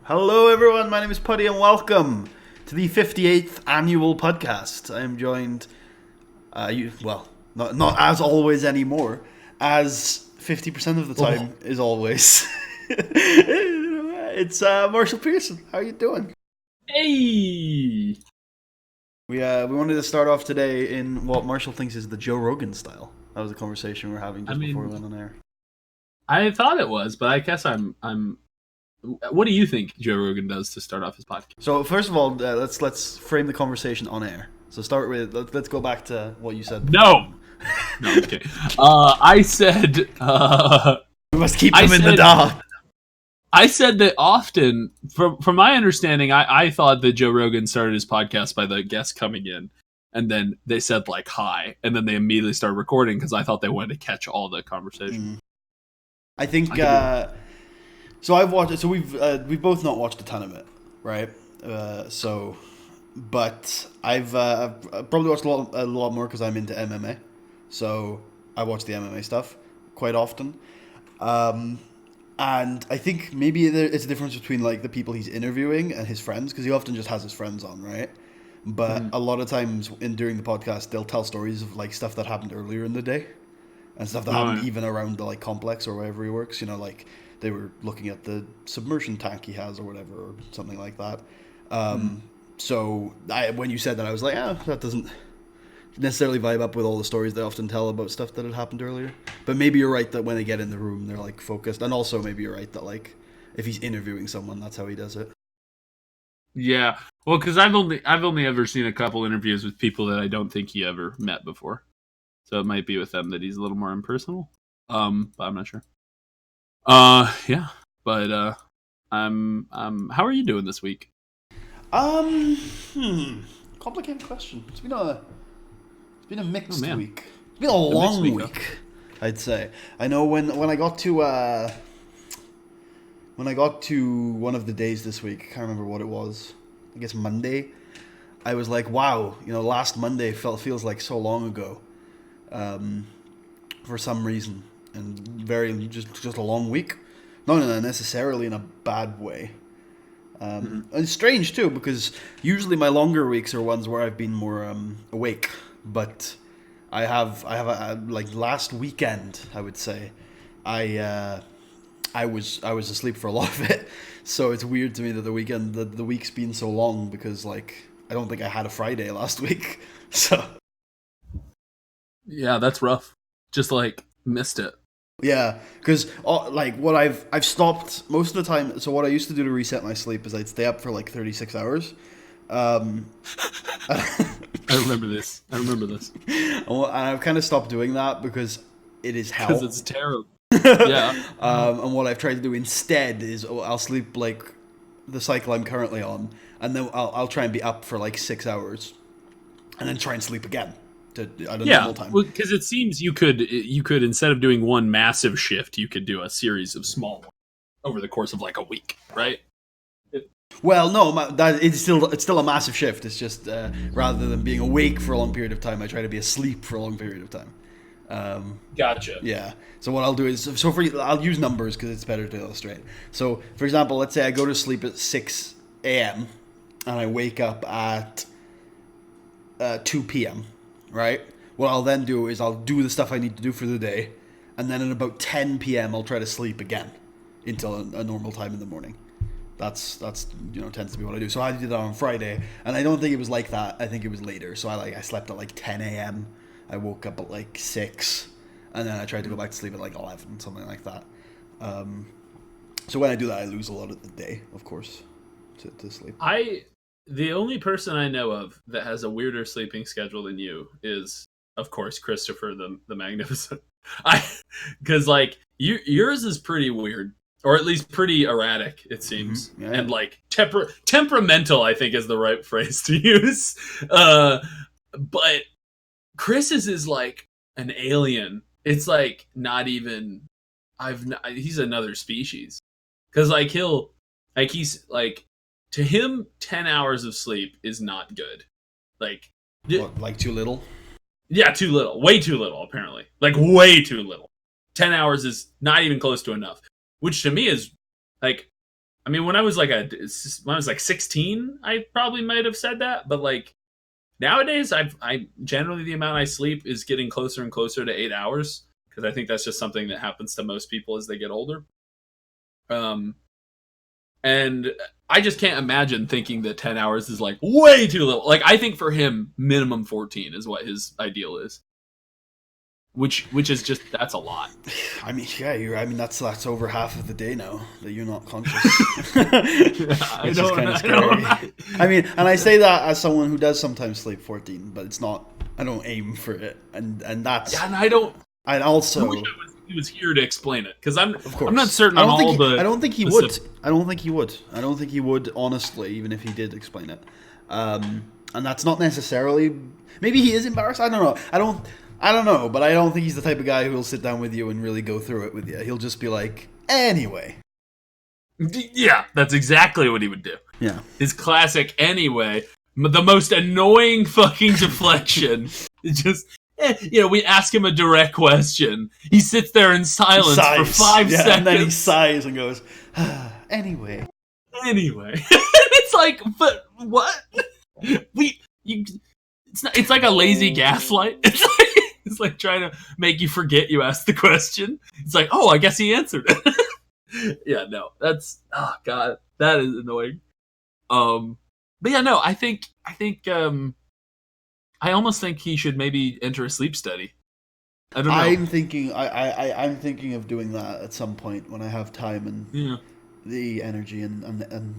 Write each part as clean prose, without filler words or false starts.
Hello, everyone. My name is Puddy, and welcome to the 58th annual podcast. I am joined, not as always anymore, as 50% of the time is always. It's Marshall Pearson. How are you doing? Hey! We wanted to start off today in what Marshall thinks is the Joe Rogan style. That was a conversation we were having before we went on air. I thought it was, but I guess I'm. What do you think Joe Rogan does to start off his podcast? So first of all, let's frame the conversation on air. So start with let's go back to what you said before. No, okay. I said we must keep them in the dark. I said that often, from my understanding, I thought that Joe Rogan started his podcast by the guests coming in, and then they said like hi, and then they immediately started recording because I thought they wanted to catch all the conversation. I think. So I've watched. So we've both not watched a ton of it, right? But I've probably watched a lot more because I'm into MMA. So I watch the MMA stuff quite often. And I think maybe it's a difference between like the people he's interviewing and his friends, because he often just has his friends on, right? But a lot of times during the podcast, they'll tell stories of like stuff that happened earlier in the day and stuff that happened even around the like complex or wherever he works. You know, like they were looking at the submersion tank he has or whatever, or something like that. So when you said that, I was like, that doesn't necessarily vibe up with all the stories they often tell about stuff that had happened earlier. But maybe you're right that when they get in the room, they're like focused. And also maybe you're right that like if he's interviewing someone, that's how he does it. Yeah, well, because I've only ever seen a couple interviews with people that I don't think he ever met before, so it might be with them that he's a little more impersonal. But I'm not sure. Yeah, but how are you doing this week? Complicated question. It's been a mixed week. It's been a long week, I'd say. I know when I got to one of the days this week, I can't remember what it was. I guess Monday. I was like, wow, last Monday feels like so long ago, for some reason, and very just a long week. Not necessarily in a bad way. And it's strange too, because usually my longer weeks are ones where I've been more awake. But I have like last weekend, I would say, I was asleep for a lot of it. So it's weird to me that the week's been so long, because like I don't think I had a Friday last week. So yeah, that's rough. Just like missed it. Yeah, because like what I've stopped most of the time. So what I used to do to reset my sleep is I'd stay up for like 36 hours. I remember this. And I've kind of stopped doing that because it is hell. Because it's terrible. Yeah. And what I've tried to do instead is I'll sleep like the cycle I'm currently on, and then I'll try and be up for like 6 hours, and then try and sleep again. Normal time. Well, because it seems you could instead of doing one massive shift, you could do a series of small ones over the course of like a week, right? Well, no, it's still a massive shift. It's just rather than being awake for a long period of time, I try to be asleep for a long period of time. Gotcha. Yeah. So what I'll do is I'll use numbers because it's better to illustrate. So for example, let's say I go to sleep at 6 a.m. and I wake up at 2 p.m. Right? What I'll then do is I'll do the stuff I need to do for the day, and then at about 10 p.m. I'll try to sleep again until a normal time in the morning. That's tends to be what I do. So I did that on Friday, and I don't think it was like that. I think it was later. So I slept at like 10 a.m. I woke up at like 6, and then I tried to go back to sleep at like 11, something like that. So when I do that, I lose a lot of the day, of course, to sleep. The only person I know of that has a weirder sleeping schedule than you is, of course, Christopher the Magnificent. Because like yours is pretty weird, or at least pretty erratic, it seems, and like temperamental, I think is the right phrase to use. But Chris's is like an alien. It's like not even. He's another species, because like he's like. To him, 10 hours of sleep is not good. Like too little? Yeah, too little. Way too little, apparently. Like, way too little. 10 hours is not even close to enough. Which to me is, like, I mean, when I was like 16, I probably might have said that, but like nowadays, I generally, the amount I sleep is getting closer and closer to 8 hours, because I think that's just something that happens to most people as they get older. And I just can't imagine thinking that 10 hours is like way too little. Like, I think for him, minimum 14 is what his ideal is. Which is just, that's a lot. I mean, yeah, that's over half of the day now that you're not conscious. I don't. I mean, and I say that as someone who does sometimes sleep 14, but it's not. I don't aim for it, and that's. Yeah, and I don't. And also, he was here to explain it, because I'm of course. I'm not certain on all the. I don't think he would. I don't think he would, honestly, even if he did explain it. And that's not necessarily. Maybe he is embarrassed. I don't know. I don't know, but I don't think he's the type of guy who will sit down with you and really go through it with you. He'll just be like, anyway. Yeah, that's exactly what he would do. Yeah. His classic anyway, the most annoying fucking deflection. Just, we ask him a direct question. He sits there in silence for 5 seconds. And then he sighs and goes, anyway. It's like, but what? It's like a lazy gaslight. It's like trying to make you forget you asked the question. It's like, oh, I guess he answered it. Yeah, no, that's, oh god, that is annoying. But yeah, no, I think I almost think he should maybe enter a sleep study. I don't know. I'm thinking of doing that at some point when I have time and the energy and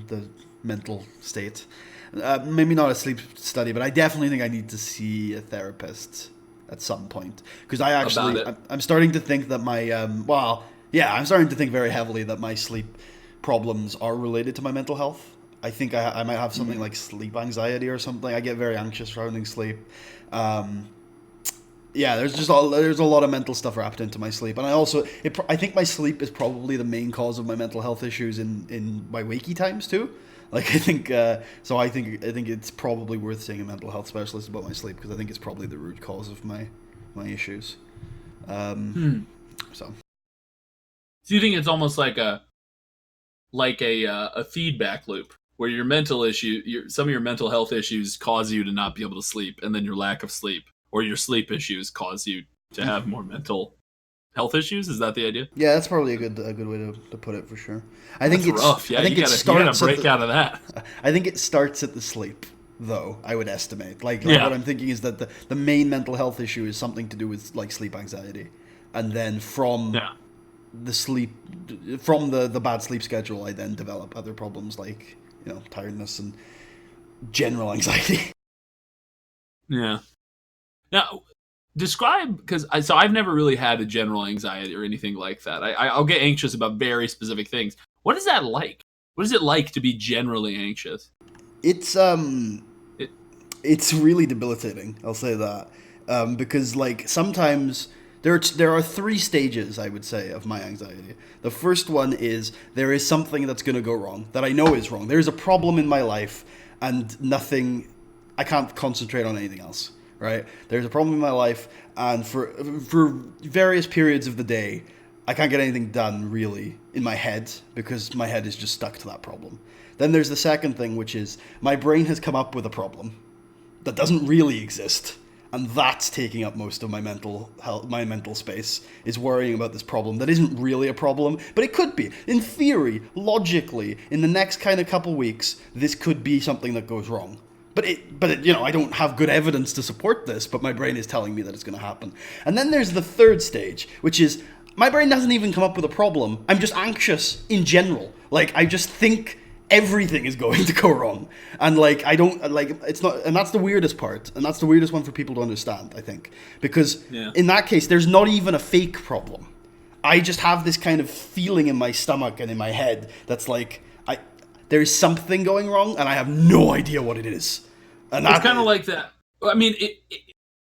the mental state. Maybe not a sleep study, but I definitely think I need to see a therapist at some point, because I'm starting to think that my I'm starting to think very heavily that my sleep problems are related to my mental health. I think I might have something like sleep anxiety or something. I get very anxious surrounding sleep. There's a lot of mental stuff wrapped into my sleep, and I think my sleep is probably the main cause of my mental health issues in my wakey times too. Like, I think I think it's probably worth seeing a mental health specialist about my sleep, because I think it's probably the root cause of my issues. So do you think it's almost like a feedback loop where your mental issue, some of your mental health issues cause you to not be able to sleep, and then your lack of sleep or your sleep issues cause you to have more mental health issues? Is that the idea? Yeah, that's probably a good way to put it, for sure. I think it's rough. Yeah, you gotta break out of that. I think it starts at the sleep, though. I would estimate. Like what I'm thinking is that the main mental health issue is something to do with like sleep anxiety, and then from the sleep, from the bad sleep schedule, I then develop other problems like tiredness and general anxiety. Yeah. Now, describe, because I've never really had a general anxiety or anything like that. I'll get anxious about very specific things. What is that like? What is it like to be generally anxious? It's really debilitating. I'll say that, because like sometimes there are 3 stages, I would say, of my anxiety. The first one is there is something that's going to go wrong that I know is wrong. There is a problem in my life, and I can't concentrate on anything else. Right? There's a problem in my life, and for various periods of the day, I can't get anything done really in my head, because my head is just stuck to that problem. Then there's the second thing, which is my brain has come up with a problem that doesn't really exist, and that's taking up most of my mental health, my mental space, is worrying about this problem that isn't really a problem, but it could be. In theory, logically, in the next kind of couple weeks, this could be something that goes wrong. But I don't have good evidence to support this, but my brain is telling me that it's going to happen. And then there's the third stage, which is my brain doesn't even come up with a problem. I'm just anxious in general. Like, I just think everything is going to go wrong. And like, I don't, like, it's not, and that's the weirdest part. And that's the weirdest one for people to understand, I think. Because in that case, there's not even a fake problem. I just have this kind of feeling in my stomach and in my head that's like, there is something going wrong, and I have no idea what it is. And it's kind of like that. I mean,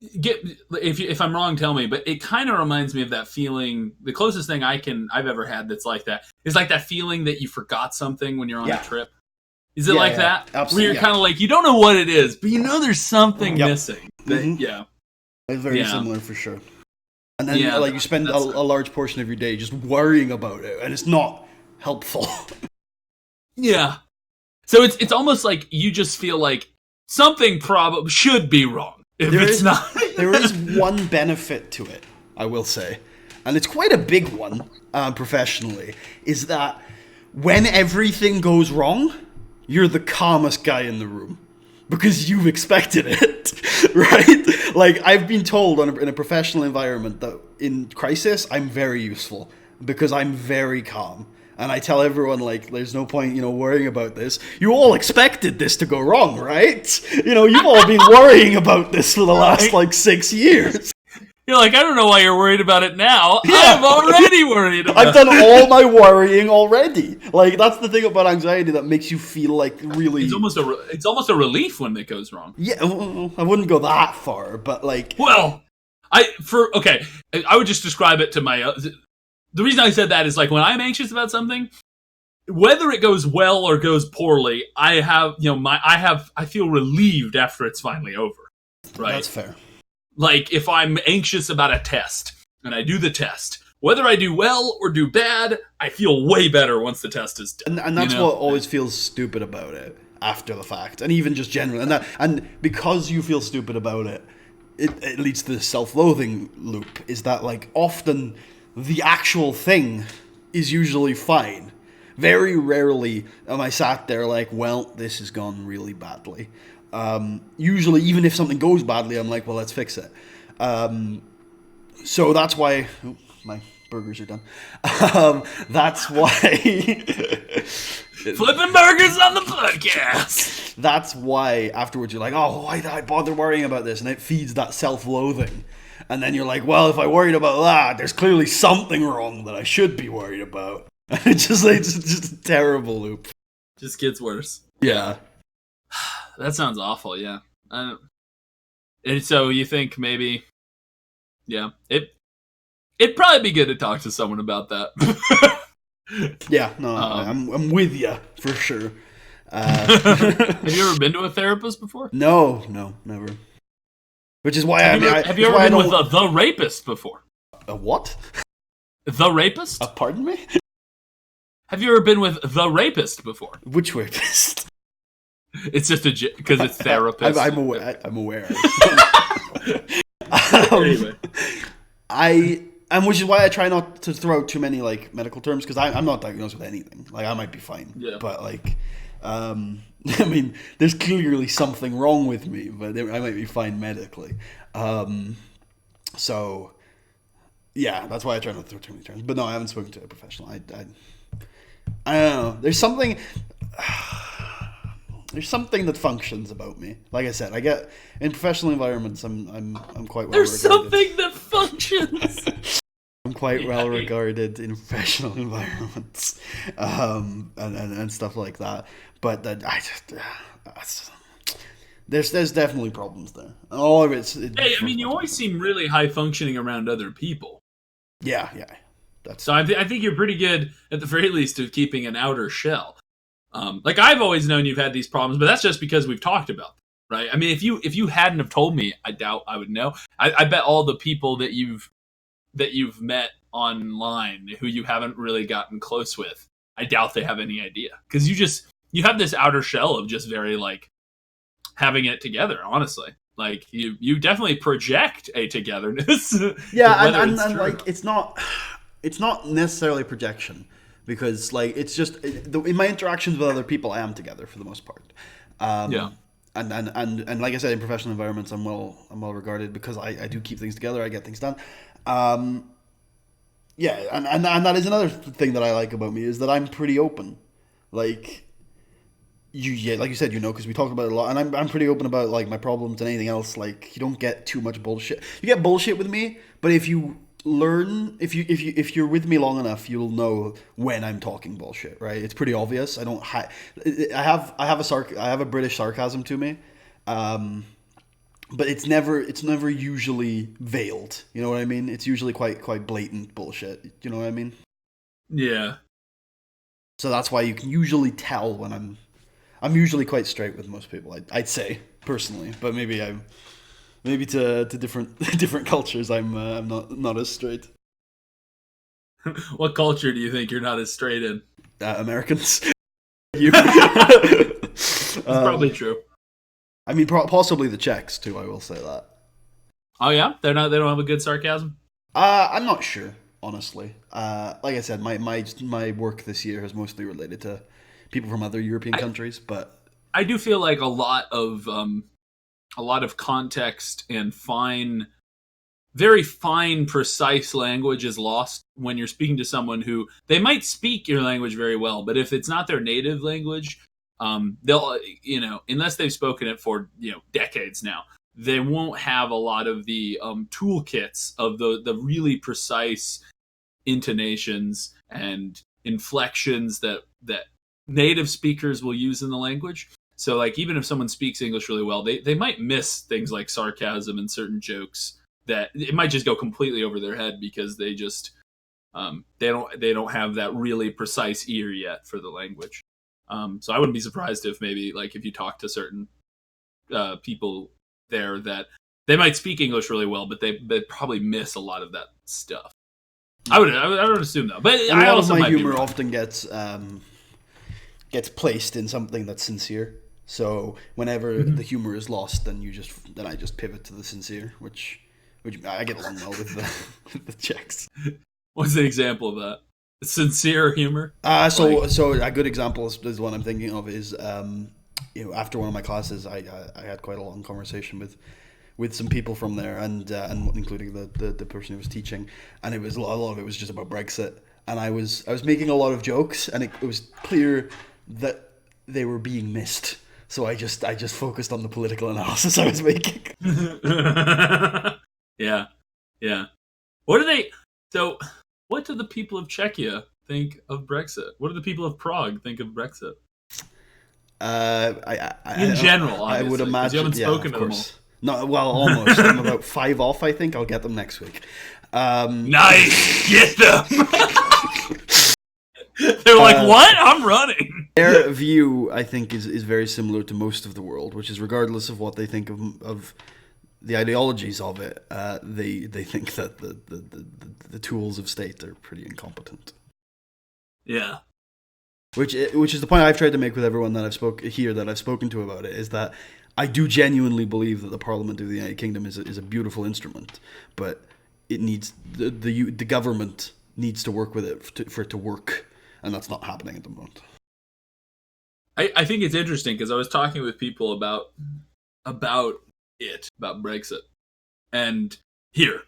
if I'm wrong, tell me. But it kind of reminds me of that feeling. The closest thing I've ever had that's like that is like that feeling that you forgot something when you're on a trip. Is it like that? Absolutely. Where you're kind of like, you don't know what it is, but you know there's something missing. Yeah. It's very similar for sure. And then you spend a large portion of your day just worrying about it, and it's not helpful. Yeah. So it's almost like you just feel like something probably should be wrong if it's not. There is one benefit to it, I will say, and it's quite a big one professionally, is that when everything goes wrong, you're the calmest guy in the room. Because you've expected it, right? Like, I've been told in a professional environment that in crisis, I'm very useful because I'm very calm. And I tell everyone, like, there's no point, worrying about this. You all expected this to go wrong, right? You've all been worrying about this for the last, 6 years. You're like, I don't know why you're worried about it now. Yeah. I'm already worried about it. I've done all my worrying already. Like, that's the thing about anxiety that makes you feel like really... It's almost a relief when it goes wrong. Yeah, I wouldn't go that far, but like... Well, I would just describe it to my... the reason I said that is, like, when I'm anxious about something, whether it goes well or goes poorly, I feel relieved after it's finally over. Right? That's fair. Like, if I'm anxious about a test, and I do the test, whether I do well or do bad, I feel way better once the test is done. And that's what always feels stupid about it after the fact, and even just generally. And because you feel stupid about it, it leads to the self-loathing loop, is that, like, often the actual thing is usually fine. Very rarely am I sat there like, well, this has gone really badly. Usually, even if something goes badly, I'm like, well, let's fix it. So that's why... Oh, my burgers are done. That's why... Flipping burgers on the podcast! That's why afterwards you're like, oh, why did I bother worrying about this? And it feeds that self-loathing. And then you're like, well, if I worried about that, there's clearly something wrong that I should be worried about. And it's just a terrible loop. Just gets worse. Yeah. That sounds awful, yeah. And so you think maybe, yeah, it'd probably be good to talk to someone about that. Yeah, no, I'm with you for sure. Have you ever been to a therapist before? No, never. Which is why have you ever been with the rapist before? A what? The rapist? Pardon me? Have you ever been with the rapist before? Which rapist? It's just because it's therapist. I'm aware. Anyway. Which is why I try not to throw out too many like medical terms, because I'm not diagnosed with anything. Like, I might be fine, but like, I mean, there's clearly something wrong with me, but I might be fine medically. So yeah, that's why I try not to throw too many terms. But no, I haven't spoken to a professional. I don't know. There's something. There's something that functions about me. Like I said, I get in professional environments. I'm quite well. There's something that functions. I'm quite well regarded in professional environments, and stuff like that. But there's definitely problems there. And all of it's. Hey, I mean, you always seem really high functioning around other people. Yeah. So I think you're pretty good at the very least of keeping an outer shell. Like, I've always known you've had these problems, but that's just because we've talked about them, right? I mean, if you hadn't have told me, I doubt I would know. I bet all the people that you've met online who you haven't really gotten close with, I doubt they have any idea, because you have this outer shell of just very, like, having it together. Honestly, like, you definitely project a togetherness. Yeah, and like, it's not necessarily projection. Because, like, it's just in my interactions with other people, I am together for the most part. And like I said, in professional environments, I'm well regarded because I do keep things together. I get things done. Yeah, and that is another thing that I like about me, is that I'm pretty open. Like like you said, because we talked about it a lot, and I'm pretty open about, like, my problems and anything else. Like, you don't get too much bullshit. You get bullshit with me, but if you learn, if you're with me long enough, you'll know when I'm talking bullshit, right? It's pretty obvious. I don't I have a British sarcasm to me, but it's never usually veiled. You know what I mean? It's usually quite blatant bullshit. You know what I mean? Yeah. So that's why you can usually tell when I'm usually quite straight with most people. I'd say personally, but maybe to different cultures, I'm not as straight. What culture do you think you're not as straight in? Americans. you. It's probably true. I mean, possibly the Czechs too. I will say that. Oh yeah, they don't have a good sarcasm. I'm not sure, honestly. Like I said, my work this year has mostly related to people from other European countries, but I do feel like a lot of context and very fine, precise language is lost when you're speaking to someone who they might speak your language very well, but if it's not their native language, they'll, unless they've spoken it for decades now, they won't have a lot of the toolkits of the really precise intonations and inflections that native speakers will use in the language. So, like, even if someone speaks English really well, they might miss things like sarcasm and certain jokes that it might just go completely over their head because they just they don't have that really precise ear yet for the language. So I wouldn't be surprised if maybe, like, if you talk to certain people there, that they might speak English really well, but they probably miss a lot of that stuff. I would assume though, but a lot of my humor often gets placed in something that's sincere. So whenever the humor is lost, then I just pivot to the sincere, which I get along well with the Czechs. What's the example of that? Sincere humor? So a good example is one I'm thinking of is after one of my classes, I had quite a long conversation with some people from there, and including the person who was teaching, and it was a lot of it was just about Brexit, and I was making a lot of jokes, and it was clear that they were being missed. So I just focused on the political analysis I was making. Yeah. What do the people of Czechia think of Brexit? What do the people of Prague think of Brexit? In general, I would imagine. You haven't spoken to them all. No, well, almost. I'm about 5 off, I think. I'll get them next week. Nice! Get them! They're like, what? I'm running! Their view, I think, is very similar to most of the world, which is regardless of what they think of the ideologies of it, they think that the tools of state are pretty incompetent. Yeah. Which is the point I've tried to make with everyone that I've spoken to about it, is that I do genuinely believe that the Parliament of the United Kingdom is a beautiful instrument, but it needs the government needs to work with it for it to work, and that's not happening at the moment. I think it's interesting because I was talking with people about Brexit, and here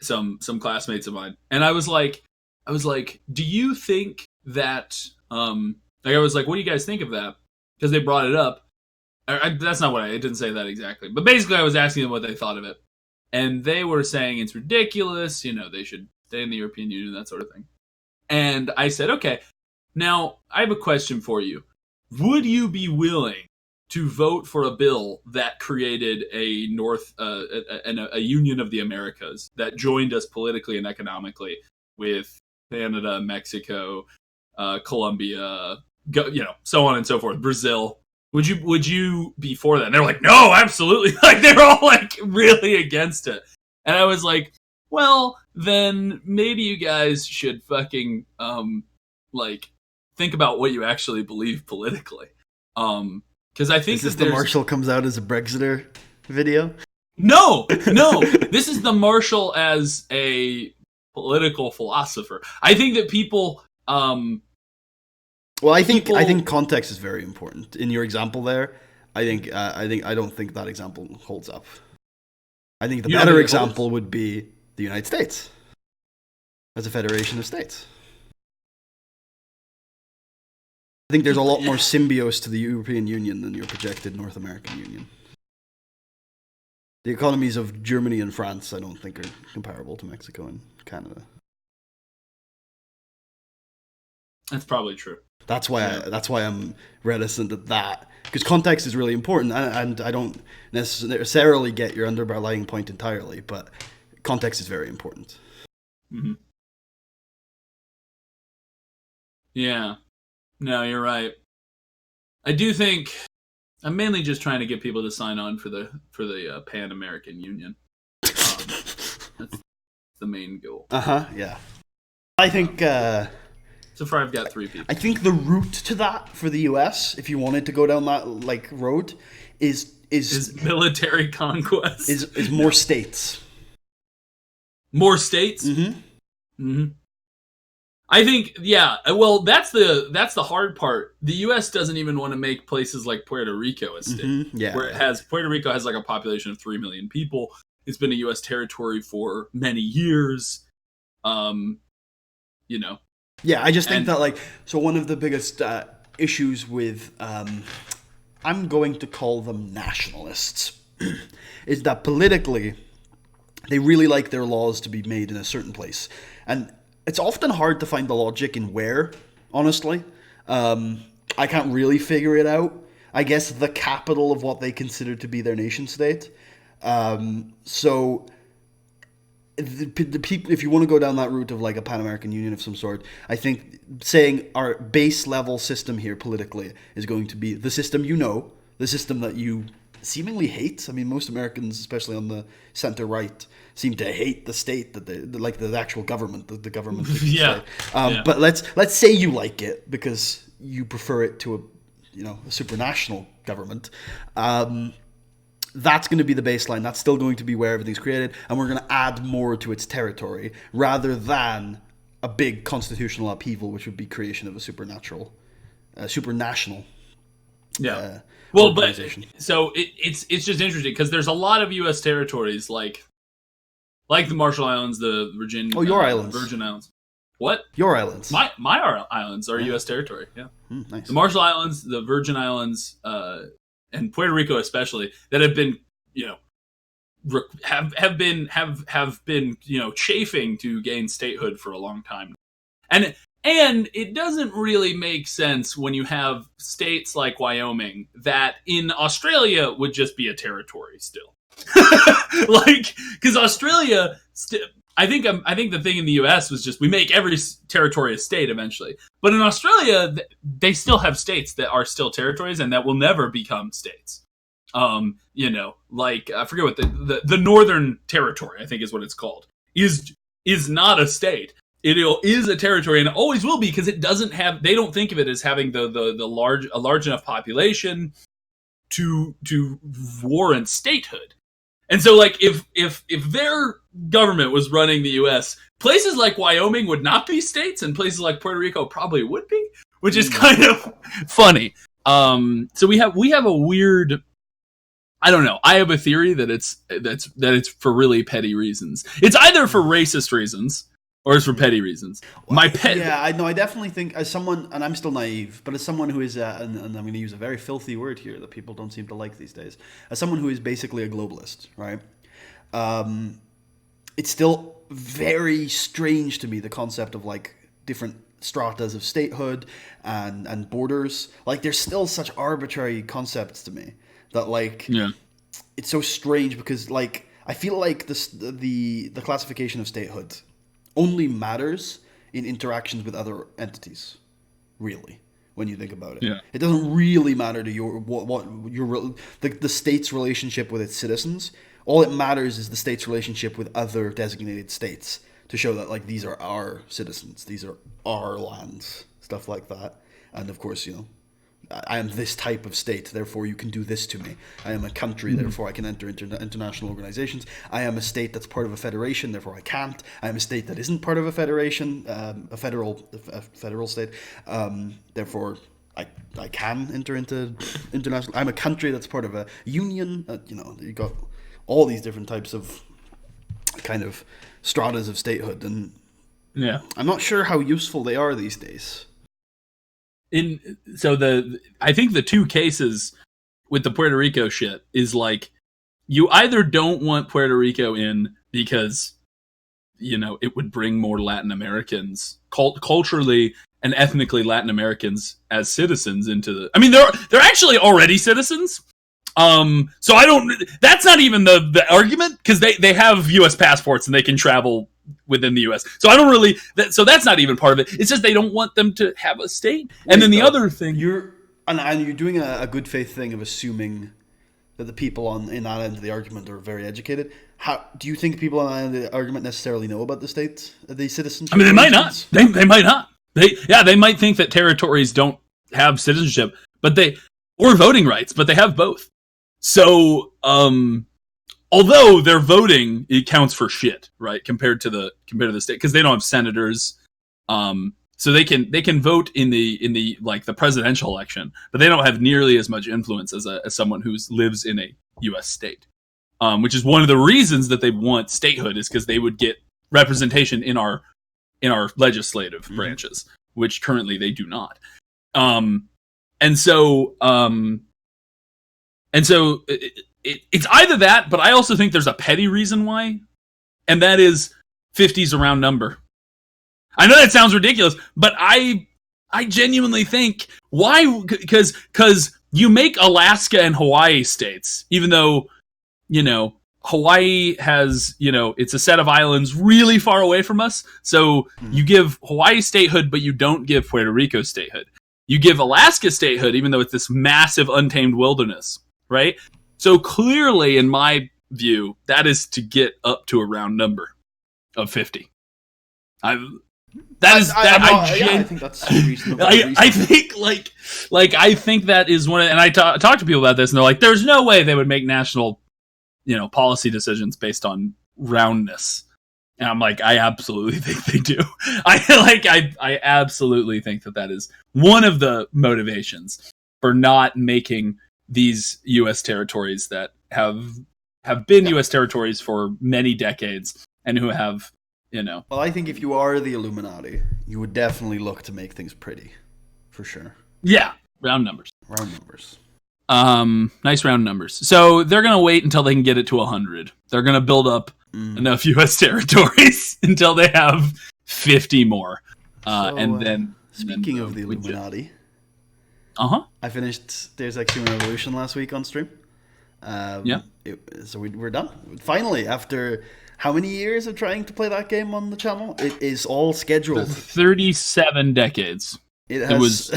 some classmates of mine, and I was like, do you think that I was like, what do you guys think of that? Because they brought it up. That's not what I didn't say that exactly, but basically I was asking them what they thought of it, and they were saying it's ridiculous. They should stay in the European Union, that sort of thing. And I said, okay, now I have a question for you. Would you be willing to vote for a bill that created a Union of the Americas that joined us politically and economically with Canada, Mexico, Colombia, so on and so forth, Brazil? Would you be for that? And they're like, no, absolutely. Like, they're all like really against it. And I was like, well, then maybe you guys should fucking think about what you actually believe politically. Because I think is this the Marshall comes out as a Brexiter video? No. This is the Marshall as a political philosopher. I think that people. Well, I think context is very important. In your example there, I don't think that example holds up. I think the better example would be the United States as a federation of states. I think there's a lot more symbiosis to the European Union than your projected North American Union. The economies of Germany and France, I don't think, are comparable to Mexico and Canada. That's probably true. That's why I'm reticent at that, because context is really important, and I don't necessarily get your underlying point entirely, but context is very important. Mm-hmm. Yeah. No, you're right. I do think I'm mainly just trying to get people to sign on for the Pan American Union. That's the main goal. Yeah. I think So far, I've got 3 people. I think the route to that for the U.S., if you wanted to go down that like road, is military conquest. Is more states. More states. Mm-hmm. I think, yeah. Well, that's the hard part. The U.S. doesn't even want to make places like Puerto Rico a state. Mm-hmm. Yeah. Where Puerto Rico has like a population of 3 million people. It's been a U.S. territory for many years. Yeah, I just think that, like, so one of the biggest issues with, I'm going to call them nationalists, is that politically, they really like their laws to be made in a certain place. And it's often hard to find the logic in where, honestly. I can't really figure it out. I guess the capital of what they consider to be their nation state. So the people, if you want to go down that route of like a Pan-American Union of some sort, I think saying our base level system here politically is going to be the system the system that you seemingly hate. I mean, most Americans, especially on the center right, seem to hate the state that they like, the actual government, the government. Yeah. But let's say you like it because you prefer it to a supranational government. That's going to be the baseline. That's still going to be where everything's created, and we're going to add more to its territory rather than a big constitutional upheaval, which would be creation of a supranational. Yeah. Well, but so it's just interesting because there's a lot of U.S. territories like the Marshall Islands, the Virgin. Oh, your islands, Virgin Islands. What? Your islands. My islands are U.S. territory. Yeah. Nice. The Marshall Islands, the Virgin Islands, and Puerto Rico especially, that have been, have been chafing to gain statehood for a long time, and it doesn't really make sense when you have states like Wyoming that in Australia would just be a territory still, because Australia. I think the thing in the U.S. was just we make every territory a state eventually. But in Australia, they still have states that are still territories and that will never become states. Like I forget what the Northern Territory, I think is what it's called, is not a state. It is a territory and it always will be because it doesn't have. They don't think of it as having a large enough population to warrant statehood. And so, like, if their government was running the U.S., places like Wyoming would not be states, and places like Puerto Rico probably would be, which is kind of funny. So we have a weird. I don't know. I have a theory that it's for really petty reasons. It's either for racist reasons or it's for petty reasons. Yeah, I know. I definitely think, as someone, and I'm still naive, but as someone who is, and I'm going to use a very filthy word here that people don't seem to like these days, as someone who is basically a globalist, right? It's still very strange to me, the concept of like different stratas of statehood and borders. Like, there's still such arbitrary concepts to me that, like, it's so strange because, like, I feel like the classification of statehood only matters in interactions with other entities, really, when you think about it. Yeah. It doesn't really matter to the state's relationship with its citizens. All it matters is the state's relationship with other designated states to show that, like, these are our citizens, these are our lands, stuff like that. And of course, I am this type of state, therefore you can do this to me. I am a country, therefore I can enter international organizations. I am a state that's part of a federation, therefore I can't. I am a state that isn't part of a federation, a federal state, therefore I can enter into international. I'm a country that's part of a union. You got all these different types of kind of stratas of statehood, and I'm not sure how useful they are these days. I think the two cases with the Puerto Rico shit is, like, you either don't want Puerto Rico in because it would bring more Latin Americans, culturally and ethnically Latin Americans as citizens into the. I mean, they're actually already citizens. So I don't. That's not even the argument, because they have U.S. passports and they can travel within the U.S. So I don't really. So that's not even part of it. It's just they don't want them to have a state. And then the other thing, you're doing a good faith thing of assuming that the people in that end of the argument are very educated. How do you think people on that end of the argument necessarily know about the state, the citizens? I mean, they might not. They might not. They might think that territories don't have citizenship, or voting rights, but they have both. So, although their voting, it counts for shit, right? Compared to the state, because they don't have senators. So they can vote in the like the presidential election, but they don't have nearly as much influence as someone who lives in a U.S. state. Which is one of the reasons that they want statehood, is because they would get representation in our legislative branches, which currently they do not. And so it's either that, but I also think there's a petty reason why, and that is 50's a round number. I know that sounds ridiculous, but I genuinely think why, because you make Alaska and Hawaii states, even though, Hawaii has, it's a set of islands really far away from us. So you give Hawaii statehood, but you don't give Puerto Rico statehood. You give Alaska statehood, even though it's this massive untamed wilderness, right? So clearly, in my view, that is to get up to a round number of 50. I think that's reasonable. I think I think that is one, and I talk to people about this, and they're like, "There's no way they would make national, policy decisions based on roundness." And I'm like, I absolutely think they do. I absolutely think that is one of the motivations for not making these U.S. territories that have been U.S. territories for many decades and who have, Well, I think if you are the Illuminati, you would definitely look to make things pretty, for sure. Yeah, round numbers. Nice round numbers. So they're gonna wait until they can get it to 100. They're gonna build up enough U.S. territories until they have 50 more, and then. Speaking of the Illuminati, I finished Deus Ex Human Revolution last week on stream. So we're done finally after. How many years of trying to play that game on the channel? It is all scheduled. 37 decades. It was.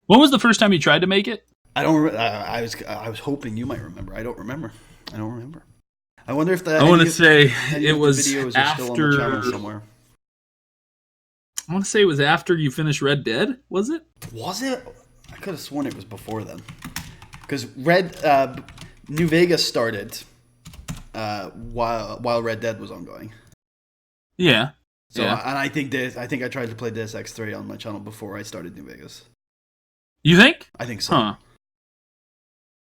When was the first time you tried to make it? I don't remember. I was hoping you might remember. I don't remember. I wonder if that. I want to say it was videos after. Are still on the channel somewhere. I want to say it was after you finished Red Dead. Was it? Was it? I could have sworn it was before then. Because New Vegas started. While Red Dead was ongoing. Yeah. So and I think I tried to play Deus Ex 3 on my channel before I started New Vegas. You think? I think so. Huh.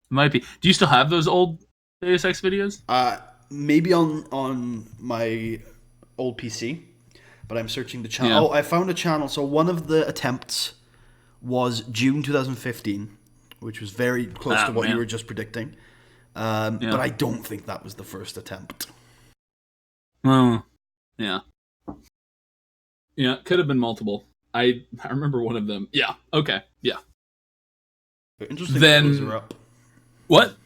Might be. Do you still have those old Deus Ex videos? Maybe on my old PC, but I'm searching the channel. Yeah. Oh, I found a channel. So one of the attempts was June 2015, which was very close to what you were just predicting. But I don't think that was the first attempt. Oh, yeah. Yeah, it could have been multiple. I remember one of them. Yeah, okay, yeah. Interesting. Then, are up. What?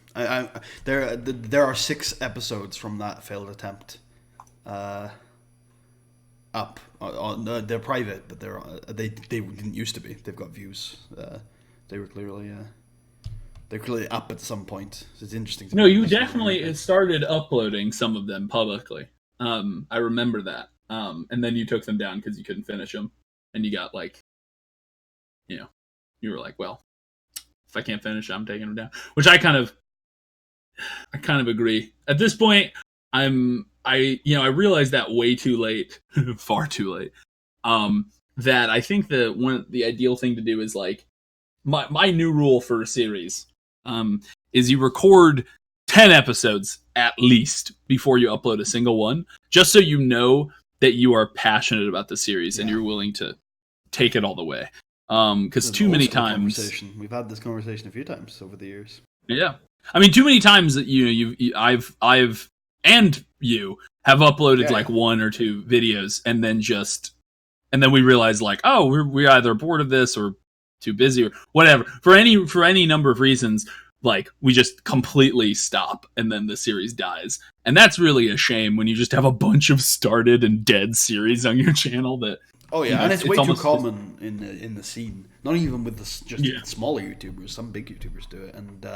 There are 6 episodes from that failed attempt. Up. They're private, but they didn't used to be. They've got views. They were clearly... They're clearly up at some point. So it's interesting. No, you definitely started uploading some of them publicly. I remember that. And then you took them down because you couldn't finish them, and you got you were like, well, if I can't finish, I'm taking them down. Which I kind of agree. At this point, I realized that way too late, far too late. That I think the ideal thing to do is like my new rule for a series. Is you record 10 episodes at least before you upload a single one, just so you know that you are passionate about the series and you're willing to take it all the way. Because too many times we've had this conversation a few times over the years. Yeah, I mean, too many times that I've and you have uploaded like 1 or 2 videos and then we realize like, oh, we're either bored of this or too busy or whatever, for any number of reasons, like we just completely stop and then the series dies. And that's really a shame when you just have a bunch of started and dead series on your channel that and it's way too common in the scene, not even with smaller YouTubers. Some big YouTubers do it, and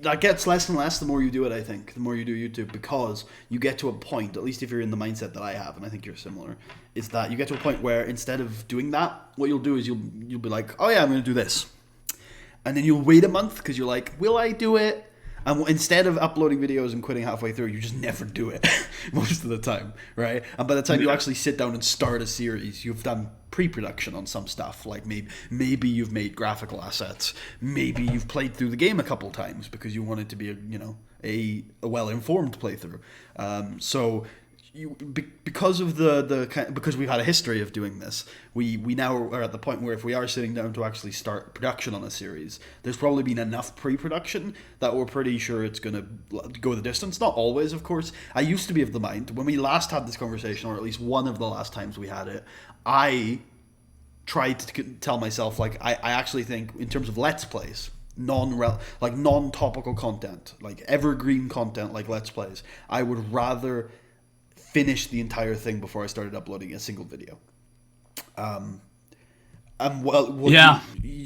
that gets less and less the more you do it. I think the more you do YouTube, because you get to a point, at least if you're in the mindset that I have, and I think you're similar, is that you get to a point where instead of doing that, what you'll do is you'll be like, oh yeah, I'm going to do this, and then you'll wait a month because you're like, will I do it? And instead of uploading videos and quitting halfway through, you just never do it most of the time, right? And by the time you actually sit down and start a series, you've done pre-production on some stuff. Like maybe you've made graphical assets. Maybe you've played through the game a couple times because you want it to be a well-informed playthrough. So because of because we've had a history of doing this, we now are at the point where if we are sitting down to actually start production on a series, there's probably been enough pre-production that we're pretty sure it's going to go the distance. Not always, of course. I used to be of the mind, when we last had this conversation, or at least one of the last times we had it, I tried to tell myself, like, I actually think in terms of Let's Plays, non-topical content, like evergreen content like Let's Plays, I would rather finish the entire thing before I started uploading a single video.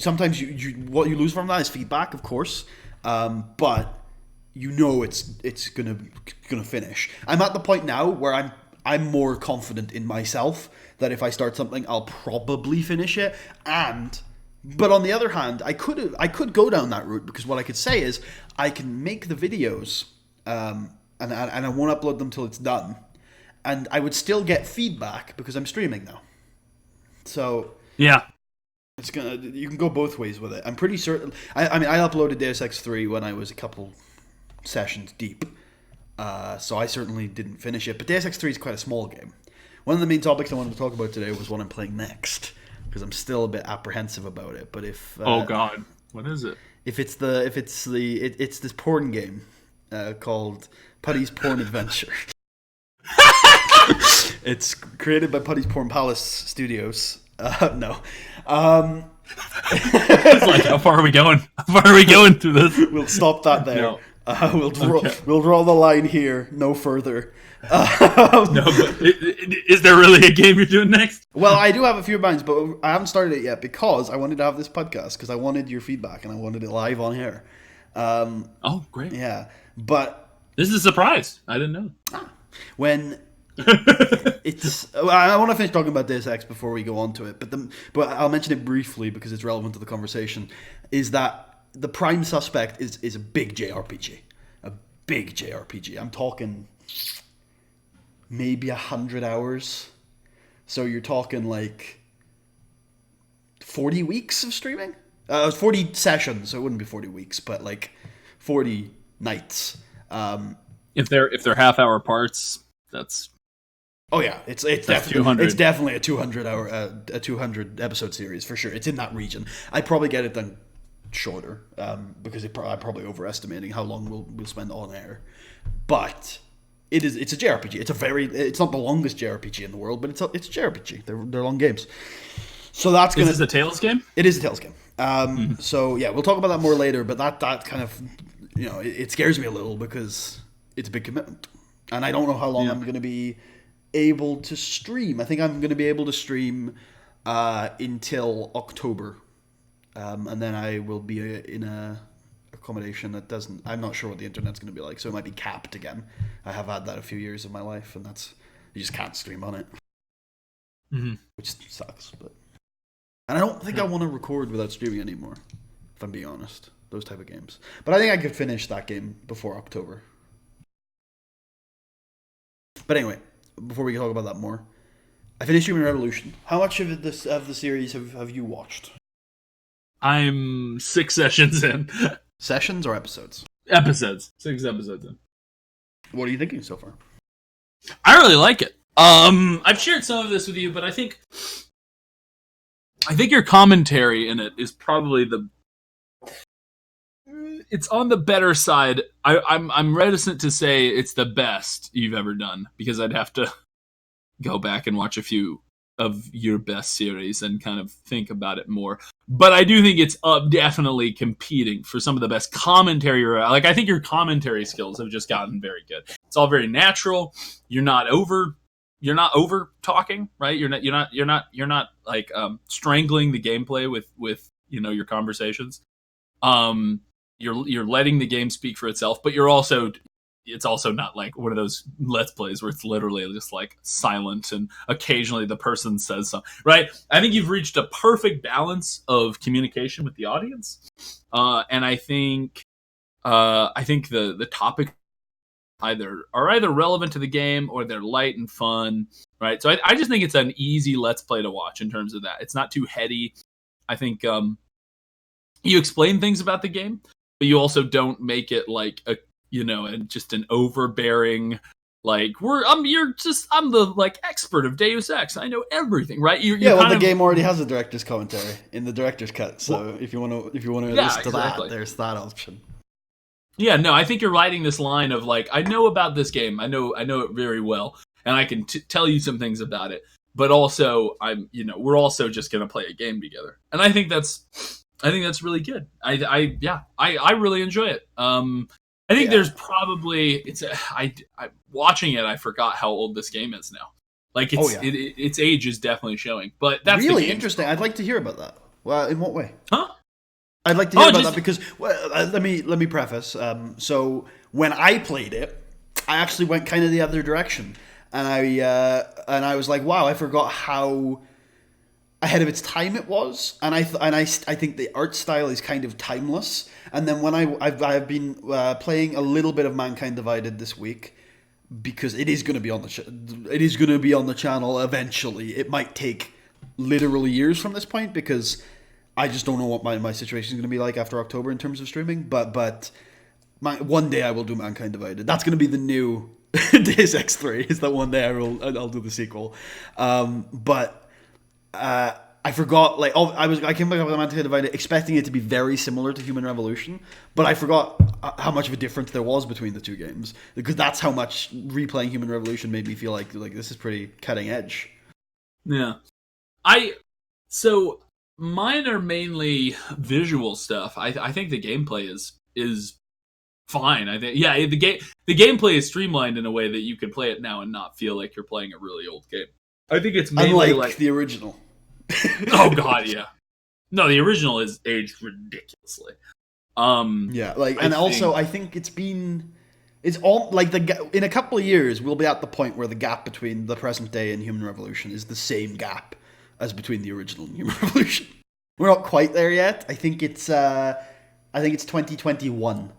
Sometimes what you lose from that is feedback, of course, but it's gonna finish. I'm at the point now where I'm more confident in myself that if I start something, I'll probably finish it. But on the other hand, I could go down that route, because what I could say is I can make the videos, and I won't upload them till it's done. And I would still get feedback because I'm streaming now. So yeah, you can go both ways with it. I'm pretty certain. I mean, I uploaded Deus Ex 3 when I was a couple sessions deep, so I certainly didn't finish it. But Deus Ex 3 is quite a small game. One of the main topics I wanted to talk about today was what I'm playing next, because I'm still a bit apprehensive about it. But if oh god, what is it? It's this porn game called Putty's Porn Adventure. It's created by Putty's Porn Palace Studios. No. It's like, how far are we going? How far are we going through this? We'll stop that there. No. We'll draw the line here, no further. No, but is there really a game you're doing next? Well, I do have a few minds, but I haven't started it yet because I wanted to have this podcast, because I wanted your feedback and I wanted it live on here. Oh, great. Yeah, but this is a surprise. I didn't know. When I want to finish talking about Deus Ex before we go on to it, but I'll mention it briefly because it's relevant to the conversation. Is that the prime suspect is a big JRPG, I'm talking maybe 100 hours. So you're talking like 40 weeks of streaming. 40 sessions, so it wouldn't be 40 weeks, but like 40 nights. If they're half-hour parts, that's. Oh yeah, it's definitely a 200 episode series for sure. It's in that region. I'd probably get it done shorter, because I'm probably overestimating how long we'll spend on air. But it's a JRPG. It's not the longest JRPG in the world, but it's a JRPG. They're long games. So that's gonna. Is this a Tales game? It is a Tales game. So yeah, we'll talk about that more later. But that kind of, it scares me a little because it's a big commitment, and I don't know how long I'm going to be able to stream. I think I'm going to be able to stream until October, and then I will be in a accommodation that doesn't. I'm not sure what the internet's going to be like, so it might be capped again. I have had that a few years of my life, and you just can't stream on it, which sucks. And I don't think I want to record without streaming anymore, if I'm being honest. Those type of games, but I think I could finish that game before October. But anyway, before we talk about that more, I finished Human Revolution. How much of the series have you watched? I'm 6 sessions in. Sessions or episodes? Episodes. 6 episodes in. What are you thinking so far? I really like it. I've shared some of this with you, but I think your commentary in it is probably it's on the better side. I'm reticent to say it's the best you've ever done, because I'd have to go back and watch a few of your best series and kind of think about it more. But I do think it's definitely competing for some of the best commentary. Like, I think your commentary skills have just gotten very good. It's all very natural. You're not over talking, right? You're not like strangling the gameplay with your conversations. you're letting the game speak for itself, but it's also not like one of those Let's Plays where it's literally just like silent and occasionally the person says something, right? I think you've reached a perfect balance of communication with the audience. And I think the topic are either relevant to the game or they're light and fun, right? So I just think it's an easy Let's Play to watch in terms of that. It's not too heady. I think you explain things about the game, but you also don't make it like and just an overbearing, like I'm the like expert of Deus Ex. I know everything, right? The game already has a director's commentary in the director's cut. So if you want to listen to that, there's that option. Yeah, no, I think you're writing this line of like, I know about this game. I know it very well, and I can tell you some things about it. But also, we're also just gonna play a game together, and I think that's really good. I really enjoy it. I think there's probably watching it. I forgot how old this game is now. Like its age is definitely showing. But that's really interesting. I'd like to hear about that. Well, in what way? Huh? I'd like to hear about that because let me preface. So when I played it, I actually went kind of the other direction, and I was like, wow, I forgot how ahead of its time it was, and I think the art style is kind of timeless. And then when I've been playing a little bit of Mankind Divided this week, because it is going to be on the channel eventually. It might take literally years from this point because I just don't know what my situation is going to be like after October in terms of streaming. But one day I will do Mankind Divided. That's going to be the new Deus Ex 3. Is that one day I'll do the sequel. I forgot, like, I came back up with Mankind Divided expecting it to be very similar to Human Revolution, but I forgot how much of a difference there was between the two games, because that's how much replaying Human Revolution made me feel like this is pretty cutting edge. Yeah. So mine are mainly visual stuff. I think the gameplay is fine. I think the gameplay is streamlined in a way that you can play it now and not feel like you're playing a really old game. I think it's mainly like the original. Oh god, yeah. No, the original is aged ridiculously. I think it's all like in a couple of years we'll be at the point where the gap between the present day and Human Revolution is the same gap as between the original and Human Revolution. We're not quite there yet. I think it's 2021,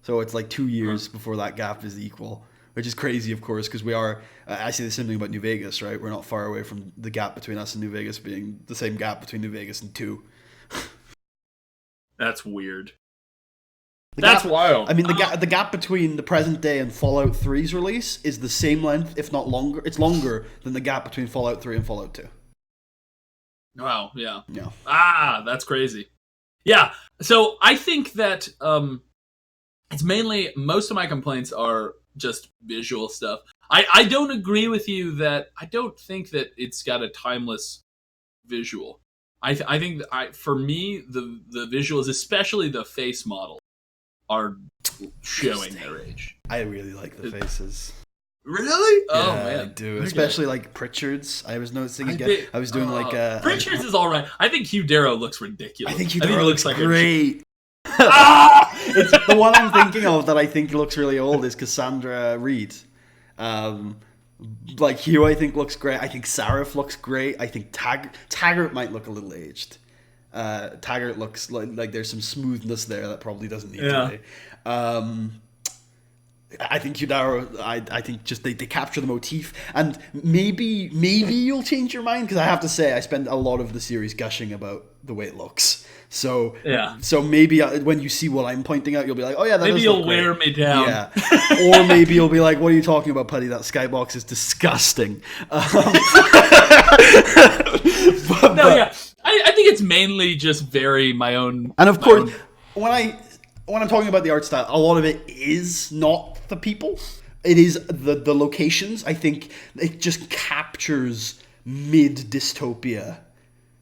so it's like 2 years before that gap is equal. Which is crazy, of course, because we are... I say the same thing about New Vegas, right? We're not far away from the gap between us and New Vegas being the same gap between New Vegas and 2. That's weird. That's wild. I mean, the gap between the present day and Fallout 3's release is the same length, if not longer. It's longer than the gap between Fallout 3 and Fallout 2. Wow, yeah. Yeah. That's crazy. Yeah, so I think that it's mainly... Most of my complaints are just visual stuff. I don't agree with you that I don't think that it's got a timeless visual. I think that for me the visuals, especially the face model, are showing their age. I really like the faces. Really? Yeah, oh man, I do. Okay. Especially like Pritchard's. I was noticing again. I was doing Pritchard's is all right. I think Hugh Darrow looks ridiculous. I think Hugh Darrow looks like great. It's the one I'm thinking of that I think looks really old is Cassandra Reed. Like Hugh, I think looks great. I think Sarif looks great. I think Taggart might look a little aged. Taggart looks like there's some smoothness there that probably doesn't need to be. I think Hugh Darrow, I think just they capture the motif, and maybe you'll change your mind, because I have to say I spend a lot of the series gushing about the way it looks. So maybe when you see what I'm pointing out, you'll be like, oh yeah, that maybe does you'll look wear great. me down. Yeah. Or maybe you'll be like, what are you talking about, Putty? That skybox is disgusting. I think it's mainly just very my own. And of course, when I'm talking about the art style, a lot of it is not the people. It is the locations. I think it just captures mid dystopia.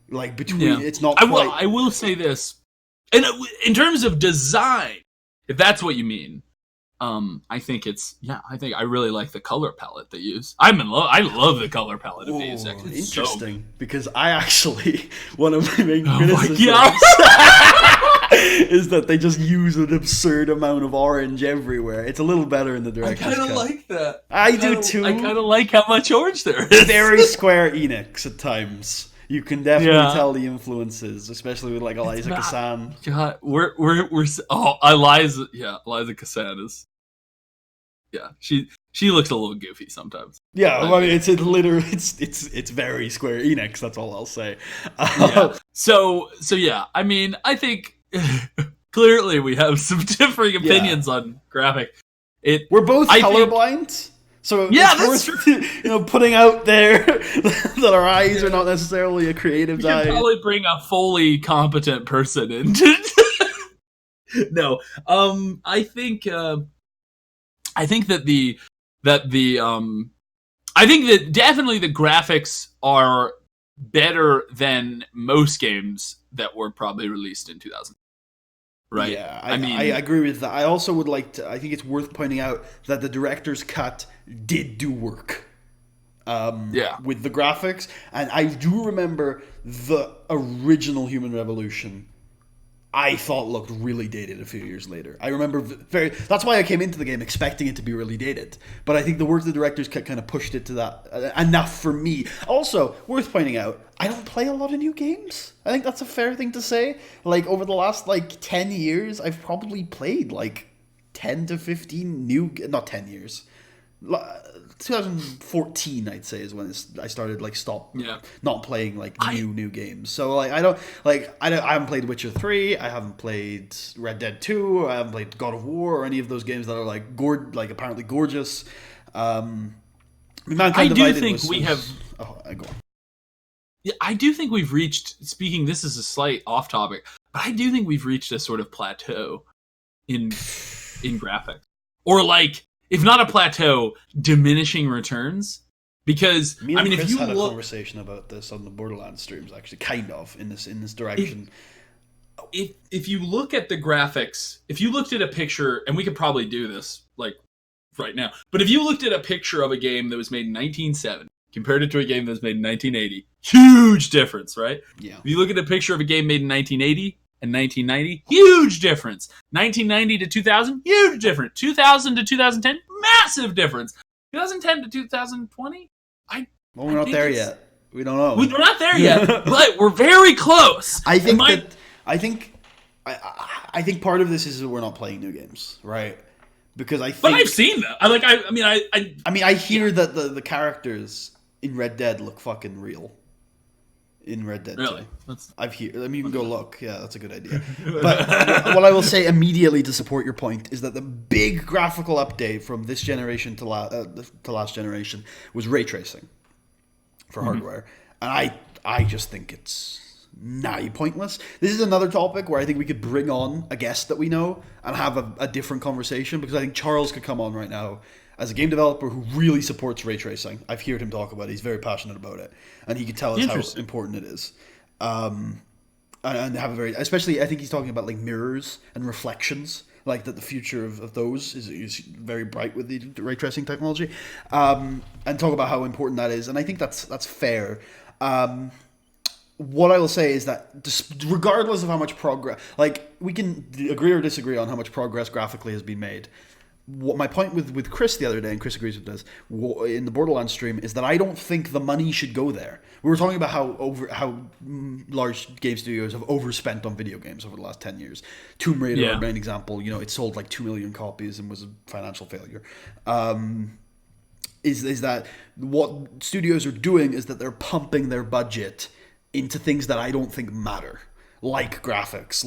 Like between, it's not quite... I will say this, and in terms of design, if that's what you mean, I think I really like the color palette they use. I love the color palette of Deus Ex. Interesting, because I actually, one of my main criticisms is that they just use an absurd amount of orange everywhere. It's a little better in the director's cut. I kind of like that. I do too. I kind of like how much orange there is. Very Square Enix at times. You can definitely tell the influences, especially with like Eliza Cassan. God, we're Eliza Cassan is. Yeah, she looks a little goofy sometimes. Yeah, I mean it's very Square Enix. That's all I'll say. Yeah. So yeah, I mean I think clearly we have some differing opinions on graphic. We're both colorblind. So yeah, it's worth putting out there that our eyes are not necessarily a creative's eye. You can probably bring a fully competent person in. No, I think that definitely the graphics are better than most games that were probably released in 2000. Right. Yeah, I agree with that. I also would like to. I think it's worth pointing out that the director's cut did do work. With the graphics, and I do remember the original Human Revolution. I thought looked really dated a few years later. I remember that's why I came into the game expecting it to be really dated. But I think the work of the director's cut kind of pushed it to that enough for me. Also, worth pointing out, I don't play a lot of new games. I think that's a fair thing to say. Like, over the last, 10 years, I've probably played, 10 to 15 not 10 years. 2014, I'd say, is when I started not playing new games. So I haven't played Witcher 3, I haven't played Red Dead 2, I haven't played God of War or any of those games that are apparently gorgeous. I do think we have. Oh, I go on. Yeah, I do think we've reached. Speaking, this is a slight off topic, but I do think we've reached a sort of plateau in graphics, or if not a plateau, diminishing returns. Because me and Chris had a conversation about this on the Borderlands streams, actually, kind of in this direction. If you look at the graphics, if you looked at a picture, and we could probably do this right now, but if you looked at a picture of a game that was made in 1970, compared it to a game that was made in 1980, huge difference, right? Yeah. If you look at a picture of a game made in 1980 and 1990, huge difference. 1990 to 2000, huge difference. 2000 to 2010, massive difference. 2010 to 2020, we're not there yet. We don't know. We're not there yet, but we're very close. I think part of this is that we're not playing new games, right? Because but I've seen that. I hear that the characters in Red Dead look fucking real. In Red Dead 2. You can go look. Yeah, that's a good idea. But what I will say immediately to support your point is that the big graphical update from this generation to last generation was ray tracing for hardware. And I just think it's nigh pointless. This is another topic where I think we could bring on a guest that we know and have a different conversation, because I think Charles could come on right now as a game developer who really supports ray tracing. I've heard him talk about it. He's very passionate about it, and he could tell us how important it is. And have especially I think he's talking about mirrors and reflections, that the future of those is very bright with the ray tracing technology, and talk about how important that is. And I think that's fair. What I will say is that regardless of how much progress, we can agree or disagree on how much progress graphically has been made. What my point with Chris the other day, and Chris agrees with this, in the Borderlands stream, is that I don't think the money should go there. We were talking about how large game studios have overspent on video games over the last 10 years. Tomb Raider, our main example, it sold 2 million copies and was a financial failure. Is that what studios are doing is that they're pumping their budget into things that I don't think matter, like graphics,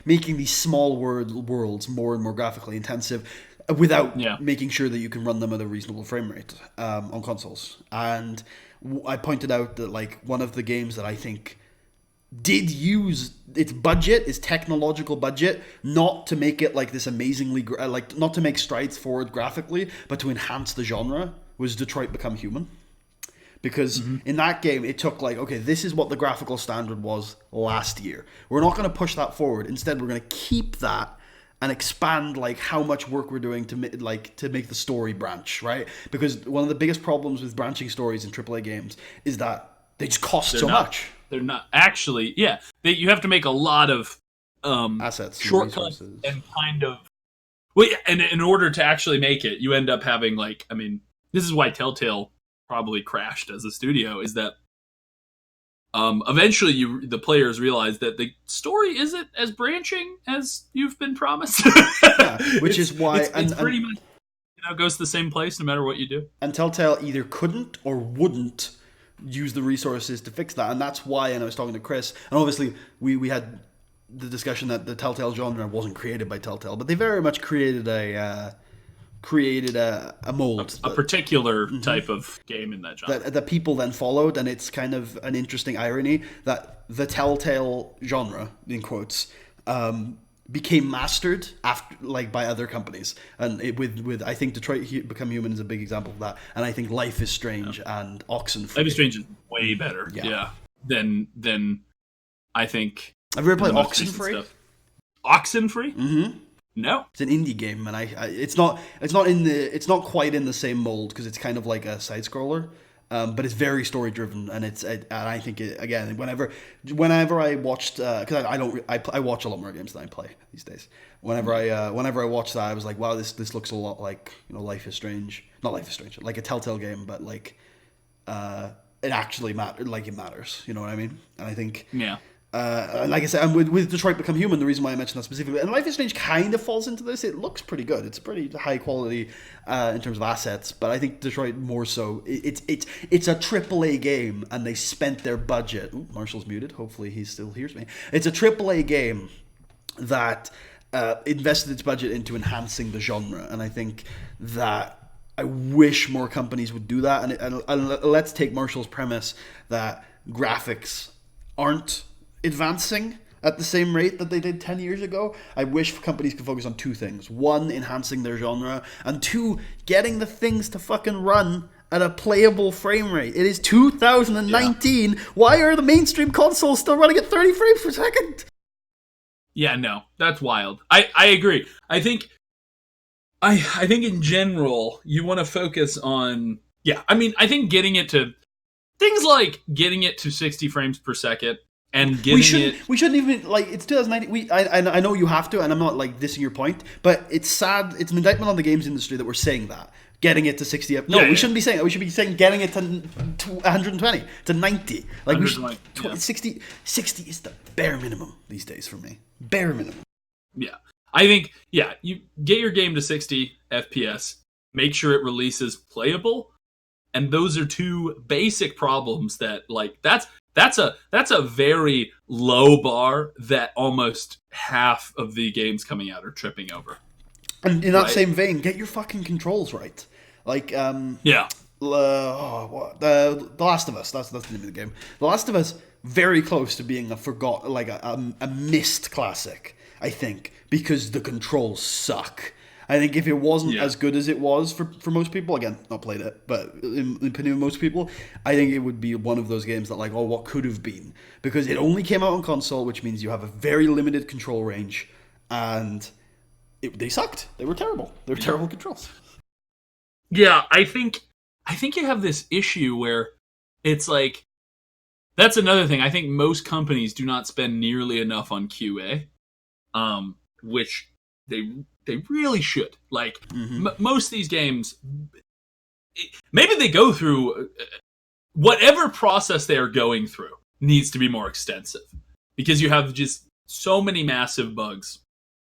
making these small worlds more and more graphically intensive, without making sure that you can run them at a reasonable frame rate on consoles. And I pointed out that one of the games that I think did use its budget, its technological budget, not to make it this amazingly not to make strides forward graphically, but to enhance the genre, was Detroit Become Human. Because in that game, it took okay, this is what the graphical standard was last year. We're not going to push that forward. Instead, we're going to keep that and expand how much work we're doing to make the story branch, right? Because one of the biggest problems with branching stories in AAA games is that they just cost so much. They're not actually, you have to make a lot of assets, shortcuts, resources, and kind of. Well, yeah, and in order to actually make it, you end up having like, I mean, this is why Telltale probably crashed as a studio, is that eventually the players realize that the story isn't as branching as you've been promised. Yeah, which is why it's pretty much goes to the same place no matter what you do. And Telltale either couldn't or wouldn't use the resources to fix that, and that's why. And I was talking to Chris, and obviously we had the discussion that the Telltale genre wasn't created by Telltale, but they very much created a mold, a particular type of game in that genre that people then followed. And it's kind of an interesting irony that the Telltale genre, in quotes, became mastered after, like, by other companies. And with I think Detroit Become Human is a big example of that. And I think Life is Strange and Oxenfree. Life is Strange is way better, than I think. Have you ever played Oxenfree? Oxenfree? Mm-hmm. No, it's an indie game, and it's not quite in the same mold because it's kind of like a side scroller, but it's very story driven, and and I think again whenever I watched because I watch a lot more games than I play these days. Whenever I watched that, I was like, wow, this looks a lot like Life is Strange, not Life is Strange, like a Telltale game, but like it actually matters. You know what I mean? And I think like I said, and with Detroit Become Human, the reason why I mentioned that specifically, and Life is Strange kind of falls into this. It looks pretty good. It's pretty high quality in terms of assets, but I think Detroit more so. It's a AAA game, and they spent their budget. Ooh, Marshall's muted. Hopefully, he still hears me. It's a AAA game that invested its budget into enhancing the genre, and I think that I wish more companies would do that. And let's take Marshall's premise that graphics aren't advancing at the same rate that they did 10 years ago. I wish companies could focus on two things. One, enhancing their genre, and two, getting the things to fucking run at a playable frame rate. It is 2019. Yeah. Why are the mainstream consoles still running at 30 frames per second? Yeah, no, that's wild. I agree. I think in general, you want to focus on, I think getting it to 60 frames per second. And we shouldn't even, like, it's 2019. I know you have to, and I'm not like dissing your point, but it's sad. It's an indictment on the games industry that we're saying that getting it to 60. We shouldn't be saying that. We should be saying getting it to 120 to 90. Like 60 is the bare minimum these days for me. Bare minimum. Yeah, I think you get your game to 60 FPS. Make sure it releases playable, and those are two basic problems that That's a very low bar that almost half of the games coming out are tripping over. And in that same vein, get your fucking controls right. Like, The Last of Us. That's the name of the game. The Last of Us, very close to being a missed classic, I think, because the controls suck. I think if it wasn't as good as it was for most people, again, not played it, but in the opinion of most people, I think it would be one of those games that what could have been? Because it only came out on console, which means you have a very limited control range, and they sucked. They were terrible. They were terrible controls. Yeah, I think you have this issue where it's like, that's another thing. I think most companies do not spend nearly enough on QA, which they really should. Like, most of these games, maybe they go through whatever process they are going through needs to be more extensive, because you have just so many massive bugs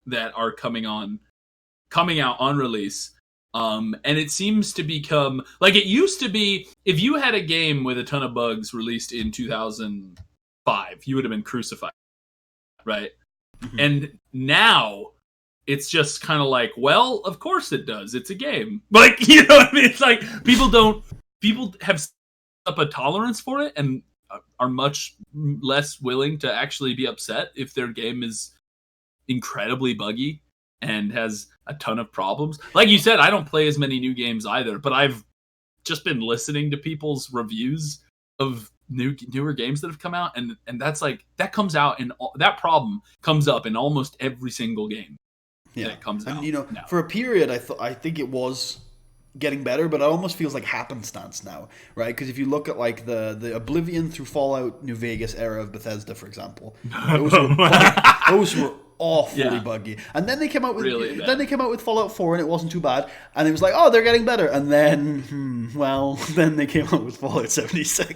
that are coming out on release. And it seems to become like it used to be. If you had a game with a ton of bugs released in 2005, you would have been crucified, right? Mm-hmm. And now it's just kind of like, well, of course it does. It's a game. Like, you know what I mean? It's like people have set up a tolerance for it and are much less willing to actually be upset if their game is incredibly buggy and has a ton of problems. Like you said, I don't play as many new games either, but I've just been listening to people's reviews of newer games that have come out, and that's like, that comes out, and that problem comes up in almost every single game. Yeah, that comes out. And for a period, I think it was getting better, but it almost feels like happenstance now, right? Because if you look at like the Oblivion through Fallout New Vegas era of Bethesda, for example, those were awfully buggy. And then they came out with really Fallout 4, and it wasn't too bad. And it was like, oh, they're getting better. And then, then they came out with Fallout 76.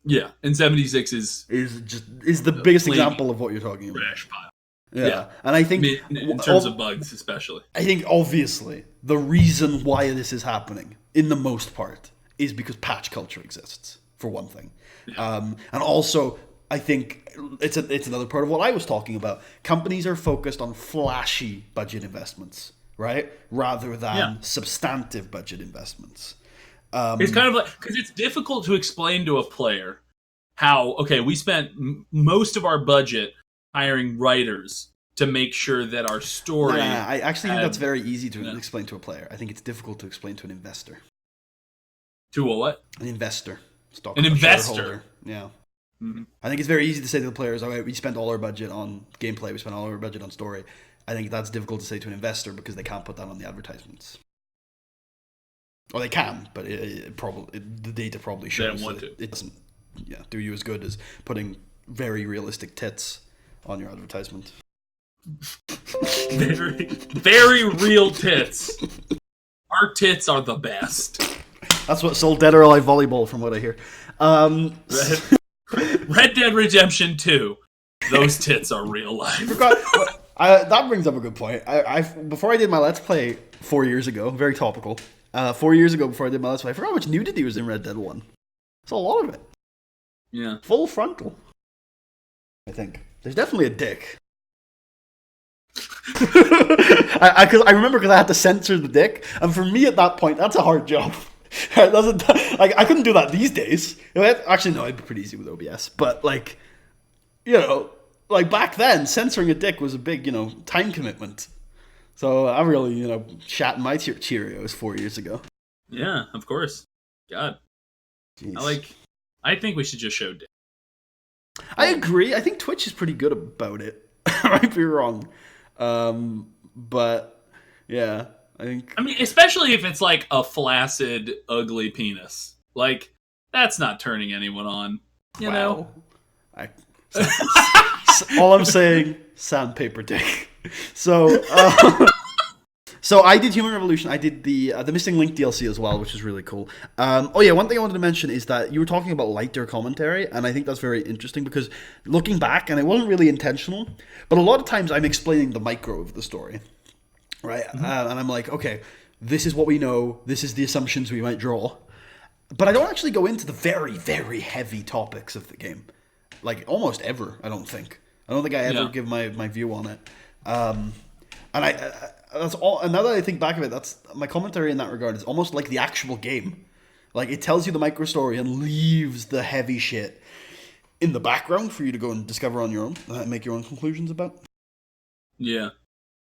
Yeah, and 76 is the biggest example of what you're talking about. Trash pile. Yeah. And I think in terms of bugs, especially. I think obviously the reason why this is happening, in the most part, is because patch culture exists, for one thing. Yeah. And also, I think it's another part of what I was talking about. Companies are focused on flashy budget investments, right? Rather than substantive budget investments. It's kind of like, because it's difficult to explain to a player how, okay, we spent most of our budget hiring writers to make sure that our story... I actually think that's very easy to explain to a player. I think it's difficult to explain to an investor. To a what? An investor. An investor? Shareholder. Yeah. Mm-hmm. I think it's very easy to say to the players, okay, we spent all our budget on gameplay, we spent all our budget on story. I think that's difficult to say to an investor because they can't put that on the advertisements. Or they can, but the data probably shows it doesn't do you as good as putting very realistic tits on your advertisement. Very, very real tits. Our tits are the best. That's what sold Dead or Alive Volleyball, from what I hear. Red Dead Redemption 2. Those tits are real life. That brings up a good point. Before I did my Let's Play 4 years ago, very topical. 4 years ago, before I did my Let's Play, I forgot how much nudity was in Red Dead 1. It's a lot of it. Yeah. Full frontal. I think. There's definitely a dick. I remember because I had to censor the dick, and for me at that point, that's a hard job. I couldn't do that these days. Actually, no, it'd be pretty easy with OBS. But back then, censoring a dick was a big, time commitment. So I really, shat my Cheerios 4 years ago. Yeah, of course. God, jeez. I think we should just show dick. I agree. I think Twitch is pretty good about it. I might be wrong. But yeah, I mean, especially if it's like a flaccid, ugly penis. Like, that's not turning anyone on. You know? All I'm saying, sandpaper dick. So, so I did Human Revolution. I did the Missing Link DLC as well, which is really cool. One thing I wanted to mention is that you were talking about lighter commentary, and I think that's very interesting because looking back, and it wasn't really intentional, but a lot of times I'm explaining the micro of the story, right? Mm-hmm. And I'm like, okay, this is what we know. This is the assumptions we might draw. But I don't actually go into the very, very heavy topics of the game. Like, almost ever, I don't think. I don't think I ever give my view on it. And that's all. And now that I think back of it, that's my commentary in that regard is almost like the actual game. Like, it tells you the micro story and leaves the heavy shit in the background for you to go and discover on your own and make your own conclusions about. Yeah.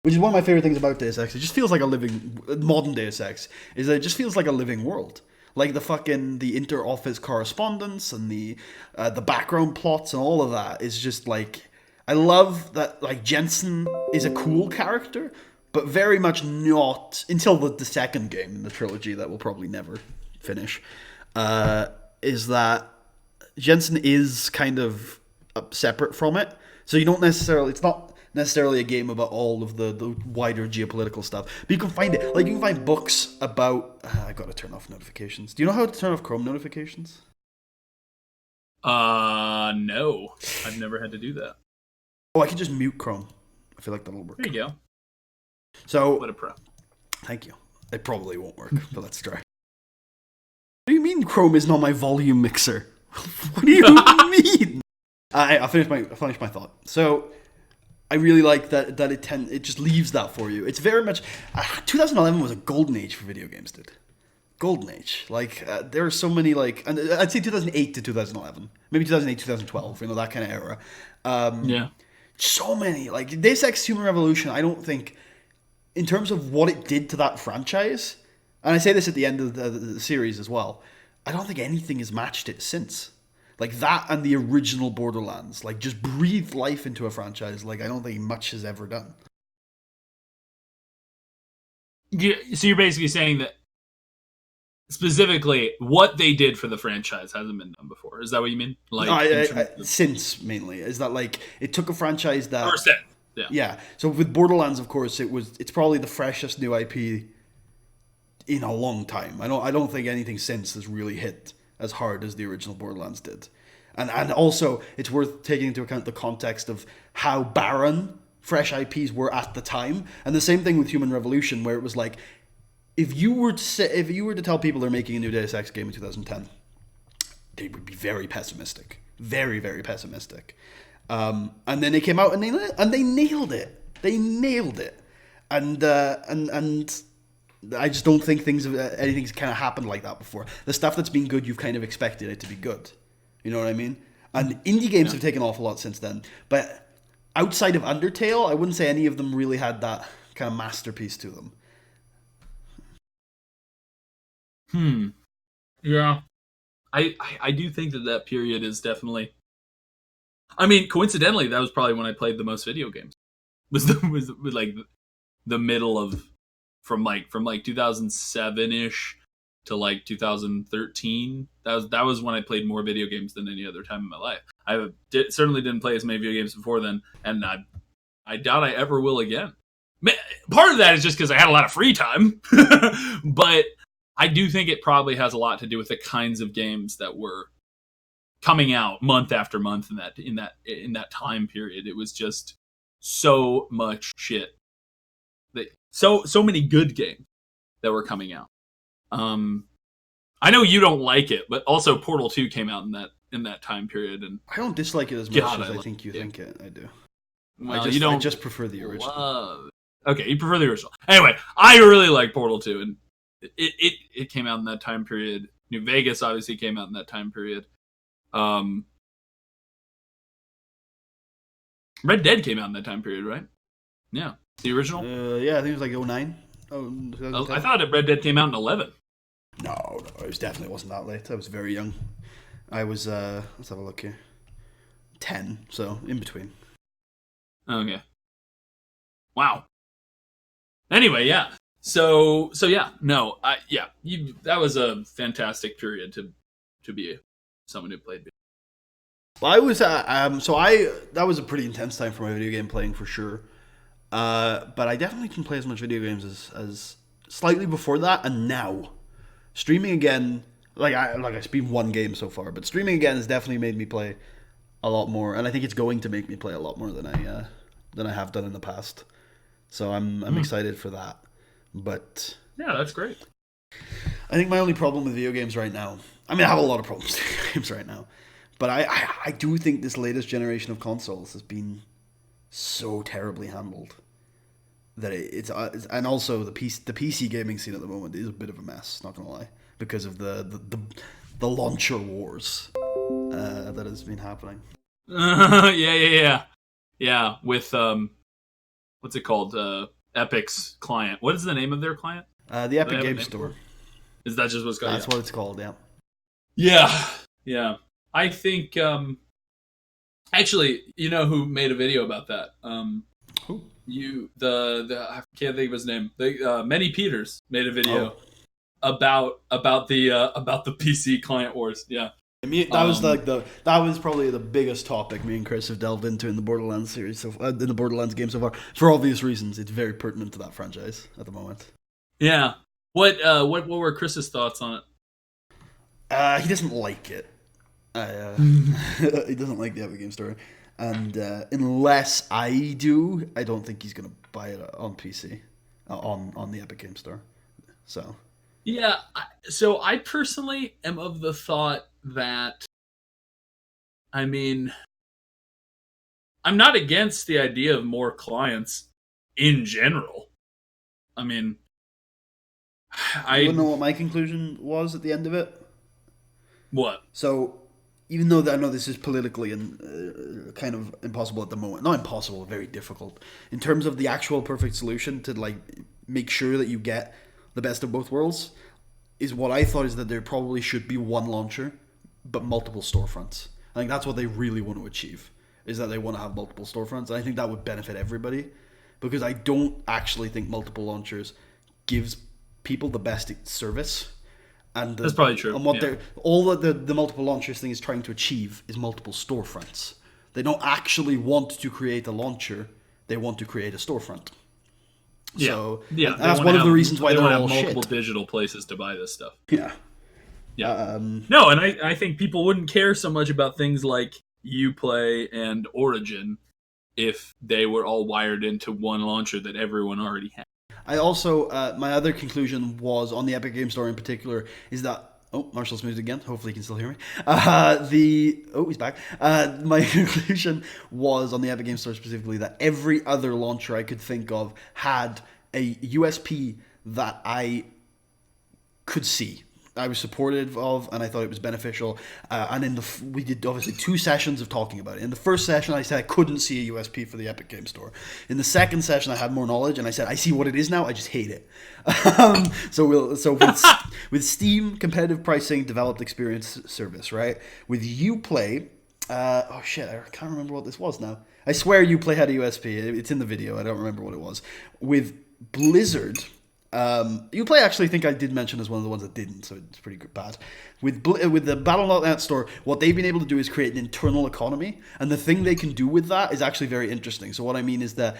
Which is one of my favorite things about Deus Ex. It just feels like modern Deus Ex, is that it just feels like a living world. Like the inter-office correspondence and the background plots and all of that is just like, I love that, like, Jensen is a cool character, but very much not, until the second game in the trilogy that we'll probably never finish, is that Jensen is kind of separate from it. So you don't necessarily, it's not necessarily a game about all of the wider geopolitical stuff. But you can find it, like, you can find books about, I gotta turn off notifications. Do you know how to turn off Chrome notifications? No. I've never had to do that. Oh, I can just mute Chrome. I feel like that'll work. There you go. So, what a pro. Thank you. It probably won't work, but let's try. What do you mean Chrome is not my volume mixer? What do you mean? I finished my thought. So, I really like that it just leaves that for you. It's very much 2011 was a golden age for video games, dude. Golden age. Like, there are so many, like, and I'd say 2008 to 2011, maybe 2008 2012, that kind of era. Yeah. So many, like, Deus Ex Human Revolution, I don't think, in terms of what it did to that franchise, and I say this at the end of the series as well, I don't think anything has matched it since. Like, that and the original Borderlands, like, just breathed life into a franchise like I don't think much has ever done. Yeah, so you're basically saying that specifically what they did for the franchise hasn't been done before. Is that what you mean? Like, no, since mainly is that, like, it took a franchise that Yeah. So with Borderlands, of course, it's probably the freshest new IP in a long time. I don't think anything since has really hit as hard as the original Borderlands did. And also, it's worth taking into account the context of how barren fresh IPs were at the time. And the same thing with Human Revolution, where it was like, if you were to tell people they're making a new Deus Ex game in 2010, they would be very pessimistic. Very, very pessimistic. And then they came out and they nailed it. They nailed it. And I just don't think anything's kind of happened like that before. The stuff that's been good, you've kind of expected it to be good. You know what I mean? And indie games have taken off a lot since then. But outside of Undertale, I wouldn't say any of them really had that kind of masterpiece to them. Yeah. I do think that period is definitely... I mean, coincidentally, that was probably when I played the most video games. Was like the middle of... From 2007-ish to like 2013. That was when I played more video games than any other time in my life. Certainly didn't play as many video games before then, and I doubt I ever will again. Part of that is just because I had a lot of free time, but I do think it probably has a lot to do with the kinds of games that were coming out month after month in that time period. It was just so much shit. So many good games that were coming out. I know you don't like it, but also Portal 2 came out in that time period, and I don't dislike it as much as I think you think it. I do. Well, I just prefer the original. Okay, you prefer the original. Anyway, I really like Portal 2, and it came out in that time period. New Vegas obviously came out in that time period. Red Dead came out in that time period, right? Yeah. The original? Yeah, I think it was like 09. I thought Red Dead came out in 11. No, it definitely wasn't that late. I was very young. I was, let's have a look here. 10, so in between. Okay. Wow. Anyway, yeah. So yeah, no, that was a fantastic period to be someone who played. Well, I was, that was a pretty intense time for my video game playing for sure. But I definitely didn't play as much video games as slightly before that, and now streaming again. It's been one game so far, but streaming again has definitely made me play a lot more, and I think it's going to make me play a lot more than I have done in the past. So I'm excited for that. But yeah, that's great. I think my only problem with video games right now, I mean, I have a lot of problems with video games right now, but I do think this latest generation of consoles has been so terribly handled that it's and also the PC gaming scene at the moment is a bit of a mess, not gonna lie, because of the launcher wars that has been happening. Yeah. With what's it called? Epic's client. What is the name of their client? The Epic Game Store. Is that just what's called? That's what it's called. Yeah. Yeah. I think. Actually, you know who made a video about that? Who? I can't think of his name. Many Peters made a video about the PC client wars. Yeah, that was probably the biggest topic me and Chris have delved into in the Borderlands series, in the Borderlands game so far. For obvious reasons, it's very pertinent to that franchise at the moment. Yeah. What were Chris's thoughts on it? He doesn't like it. He doesn't like the Epic Game Store, and unless I do, I don't think he's gonna buy it on PC, on the Epic Game Store. So yeah, so I personally am of the thought that, I mean, I'm not against the idea of more clients in general. I mean, I don't know what my conclusion was at the end of it. What? So, even though I know this is politically and kind of impossible at the moment, not impossible, very difficult in terms of the actual perfect solution to like make sure that you get the best of both worlds, is what I thought is that there probably should be one launcher, but multiple storefronts. I think that's what they really want to achieve, is that they want to have multiple storefronts. And I think that would benefit everybody, because I don't actually think multiple launchers gives people the best service. And that's probably true. And what all that the multiple launchers thing is trying to achieve is multiple storefronts. They don't actually want to create a launcher they want to create a storefront. Yeah. So Yeah, and that's one of the reasons why they're all multiple shit. digital places to buy this stuff. Yeah. Yeah. No, and I think people wouldn't care so much about things like Uplay and Origin if they were all wired into one launcher that everyone already had. I also, my other conclusion was on the Epic Game Store in particular is that, oh, Marshall's moved again. Hopefully he can still hear me. He's back. My conclusion was on the Epic Game Store specifically that every other launcher I could think of had a USP that I could see. I was supportive of, and I thought it was beneficial. And we did obviously 2 sessions of talking about it. In the first session, I said I couldn't see a USP for the Epic Game Store. In the second session, I had more knowledge, and I said I see what it is now. I just hate it. With Steam, competitive pricing, developed experience service, right? With Uplay, I can't remember what this was now. I swear Uplay had a USP. It's in the video. I don't remember what it was. With Blizzard. Uplay actually think I did mention as one of the ones that didn't, so it's pretty bad. With the Battle.net store, what they've been able to do is create an internal economy, and the thing they can do with that is actually very interesting. So what I mean is that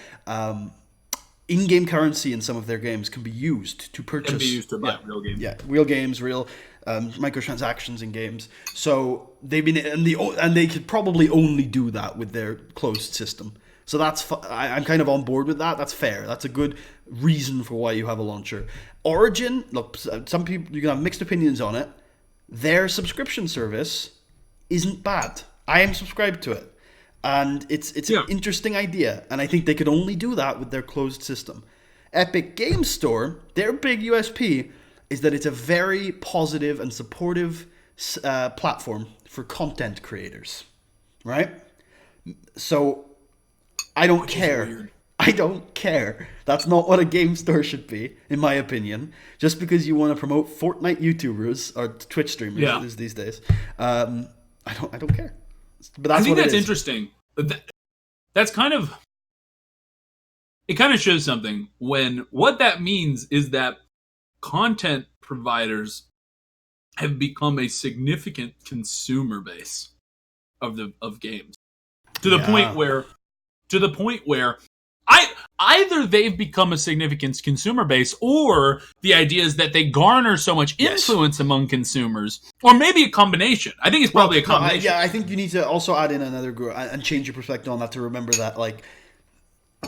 in-game currency in some of their games can be used to purchase. Can be used to buy real games. Yeah, real games, real microtransactions in games. So they've been and they could probably only do that with their closed system. So that's I'm kind of on board with that. That's fair. That's a good reason for why you have a launcher. Origin, look, some people, you can have mixed opinions on it. Their subscription service isn't bad. I am subscribed to it. And it's an interesting idea. And I think they could only do that with their closed system. Epic Game Store, their big USP is that it's a very positive and supportive platform for content creators. Right? So I don't care. I don't care. That's not what a game store should be, in my opinion. Just because you want to promote Fortnite YouTubers or Twitch streamers these days, I don't care. But that's I think what that's it is. interesting. That's kind of, it kind of shows something when what that means is that content providers have become a significant consumer base of games to the point where either they've become a significant consumer base, or the idea is that they garner so much influence among consumers, or maybe a combination. I think it's probably a combination. I think you need to also add in another group and change your perspective on that to remember that, like,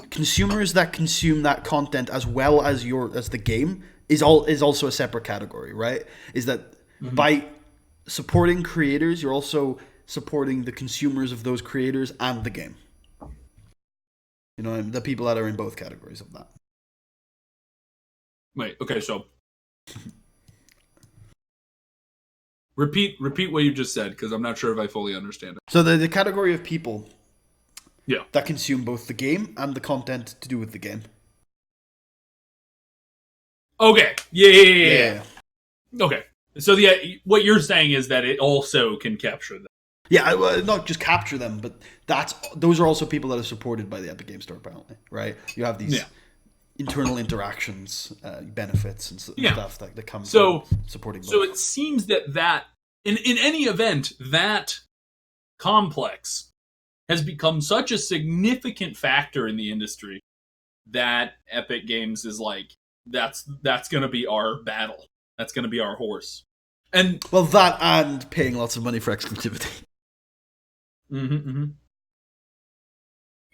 consumers that consume that content as well as the game is also a separate category, right? Is that by supporting creators, you're also supporting the consumers of those creators and the game. You know, the people that are in both categories of that. Wait, okay, so repeat what you just said, because I'm not sure if I fully understand it. So the category of people that consume both the game and the content to do with the game. Okay. Yeah. Okay. So what you're saying is that it also can capture them. Yeah, well, not just capture them, but those are also people that are supported by the Epic Game Store, apparently, right? You have these internal interactions, benefits, and stuff that come from supporting both. So it seems that in any event, that complex has become such a significant factor in the industry that Epic Games is like, that's going to be our battle. That's going to be our horse. And well, that and paying lots of money for exclusivity. Mm-hmm.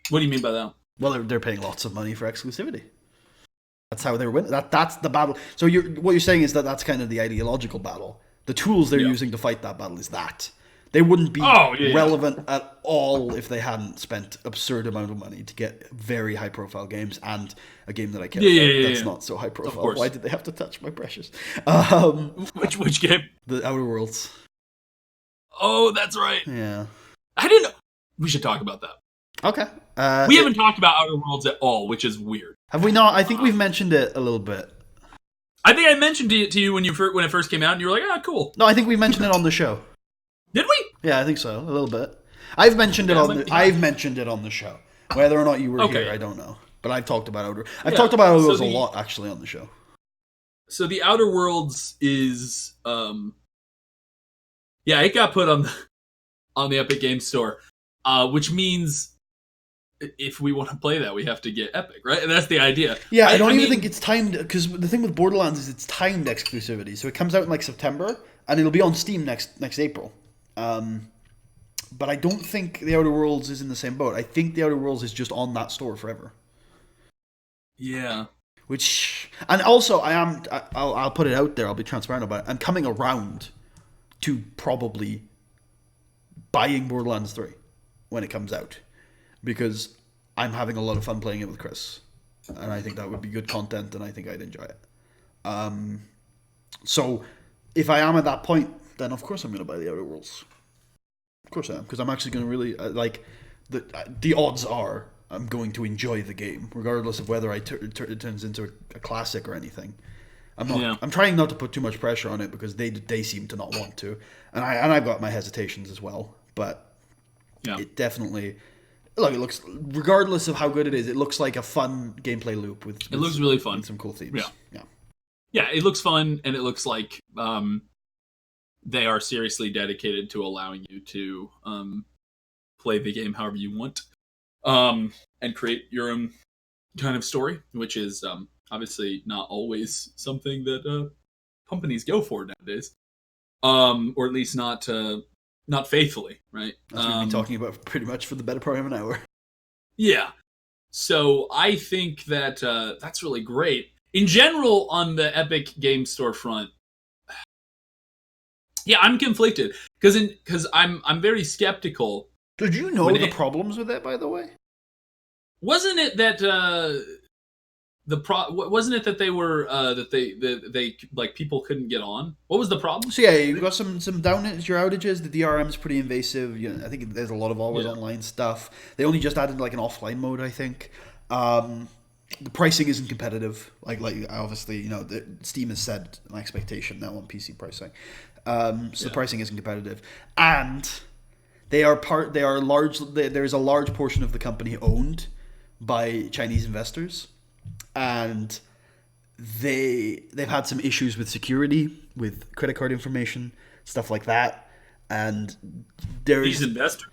What do you mean by that? Well, they're paying lots of money for exclusivity. That's how they're winning. That's the battle. So what you're saying is that that's kind of the ideological battle. The tools they're using to fight that battle is that. They wouldn't be relevant at all if they hadn't spent absurd amount of money to get very high-profile games and a game that I care about that's not so high-profile. Why did they have to touch my precious? Which game? The Outer Worlds. Oh, that's right. Yeah. I didn't know. We should talk about that. Okay. We haven't talked about Outer Worlds at all, which is weird. Have we not? I think we've mentioned it a little bit. I think I mentioned it to you when it first came out, and you were like, "Ah, cool." No, I think we mentioned it on the show. Did we? Yeah, I think so. A little bit. I've mentioned it on the show. Whether or not you were here, I don't know. But I've talked about Outer. I've talked about Outer Worlds a lot actually on the show. So the Outer Worlds is, it got put on the Epic Games Store, which means if we want to play that, we have to get Epic, right? And that's the idea. Yeah, I don't even think it's timed, because the thing with Borderlands is it's timed exclusivity. So it comes out in like September, and it'll be on Steam next April. But I don't think The Outer Worlds is in the same boat. I think The Outer Worlds is just on that store forever. Yeah. And also, I'll put it out there, I'll be transparent about it. I'm coming around to probably buying Borderlands 3 when it comes out, because I'm having a lot of fun playing it with Chris, and I think that would be good content, and I think I'd enjoy it. So if I am at that point, then of course I'm going to buy The Outer Worlds. Of course I am, because I'm actually going to really like the odds are I'm going to enjoy the game, regardless of whether it turns into a classic or anything. I'm not. Yeah. I'm trying not to put too much pressure on it, because they seem to not want to, and I've got my hesitations as well. But it definitely, look, it looks, regardless of how good it is, it looks like a fun gameplay loop with it looks really fun. With some cool themes. Yeah. It looks fun, and it looks like they are seriously dedicated to allowing you to play the game however you want, and create your own kind of story, which is obviously not always something that companies go for nowadays, or at least not faithfully, right? That's what we've been talking about pretty much for the better part of an hour. Yeah. So I think that that's really great. In general, on the Epic Game Store front, yeah, I'm conflicted, because I'm very skeptical. Did you know the problems with it, by the way? Wasn't it that wasn't it that they were that they like people couldn't get on? What was the problem? So yeah, you got some outages. The DRM is pretty invasive. I think there's a lot of always online stuff. They only just added like an offline mode, I think. The pricing isn't competitive. Like obviously, Steam has set an expectation now on PC pricing. The pricing isn't competitive, and there's a large portion of the company owned by Chinese investors, and they've had some issues with security, with credit card information, stuff like that. And these investors.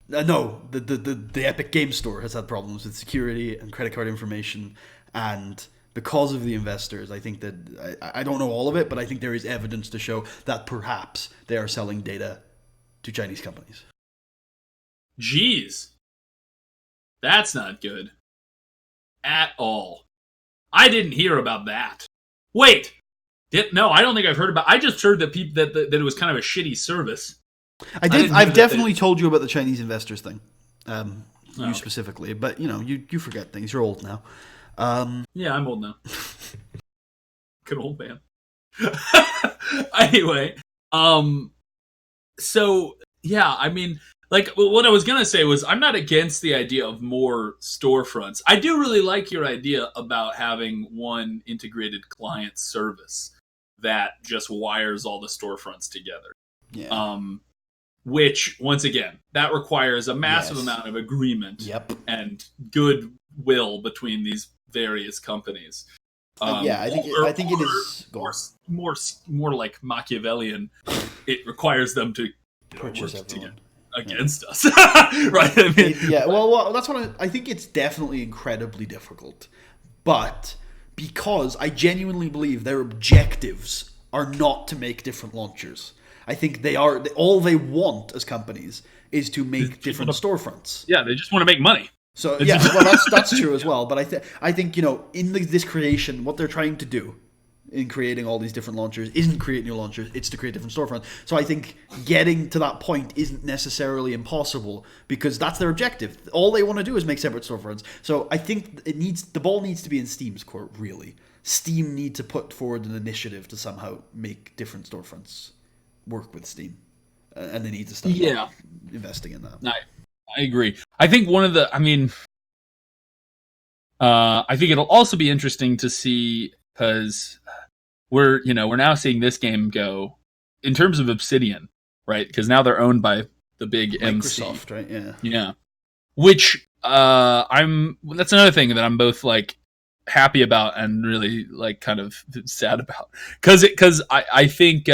No, the Epic Game Store has had problems with security and credit card information, and because of the investors, I think that I don't know all of it, but I think there is evidence to show that perhaps they are selling data to Chinese companies. Jeez, that's not good at all. I didn't hear about that. Wait, no, I don't think I've heard about. I just heard that that it was kind of a shitty service. I've definitely told you about the Chinese investors thing, you specifically, but you forget things. You're old now. Yeah, I'm old now. Good old man. Anyway, so yeah, I mean, like what I was gonna say was I'm not against the idea of more storefronts. I do really like your idea about having one integrated client service that just wires all the storefronts together. Yeah. Which, once again, that requires a massive amount of agreement and goodwill between these various companies. I think it is more like Machiavellian. It requires them to purchase everyone against us, right? I mean, well, that's what I think. It's definitely incredibly difficult, but because I genuinely believe their objectives are not to make different launchers. I think they are. All they want as companies is to make different storefronts. Yeah, they just want to make money. So yeah, well, that's true as well. But I think in this creation, what they're trying to do in creating all these different launchers isn't create new launchers; it's to create different storefronts. So I think getting to that point isn't necessarily impossible, because that's their objective. All they want to do is make separate storefronts. So I think the ball needs to be in Steam's court. Really, Steam need to put forward an initiative to somehow make different storefronts work with Steam, and they need to start investing in that. I agree. I think I think it'll also be interesting to see, because we're now seeing this game go in terms of Obsidian, right? Because now they're owned by the big Microsoft, MC, right? Yeah. Which that's another thing that I'm both like happy about and really like kind of sad about, because I think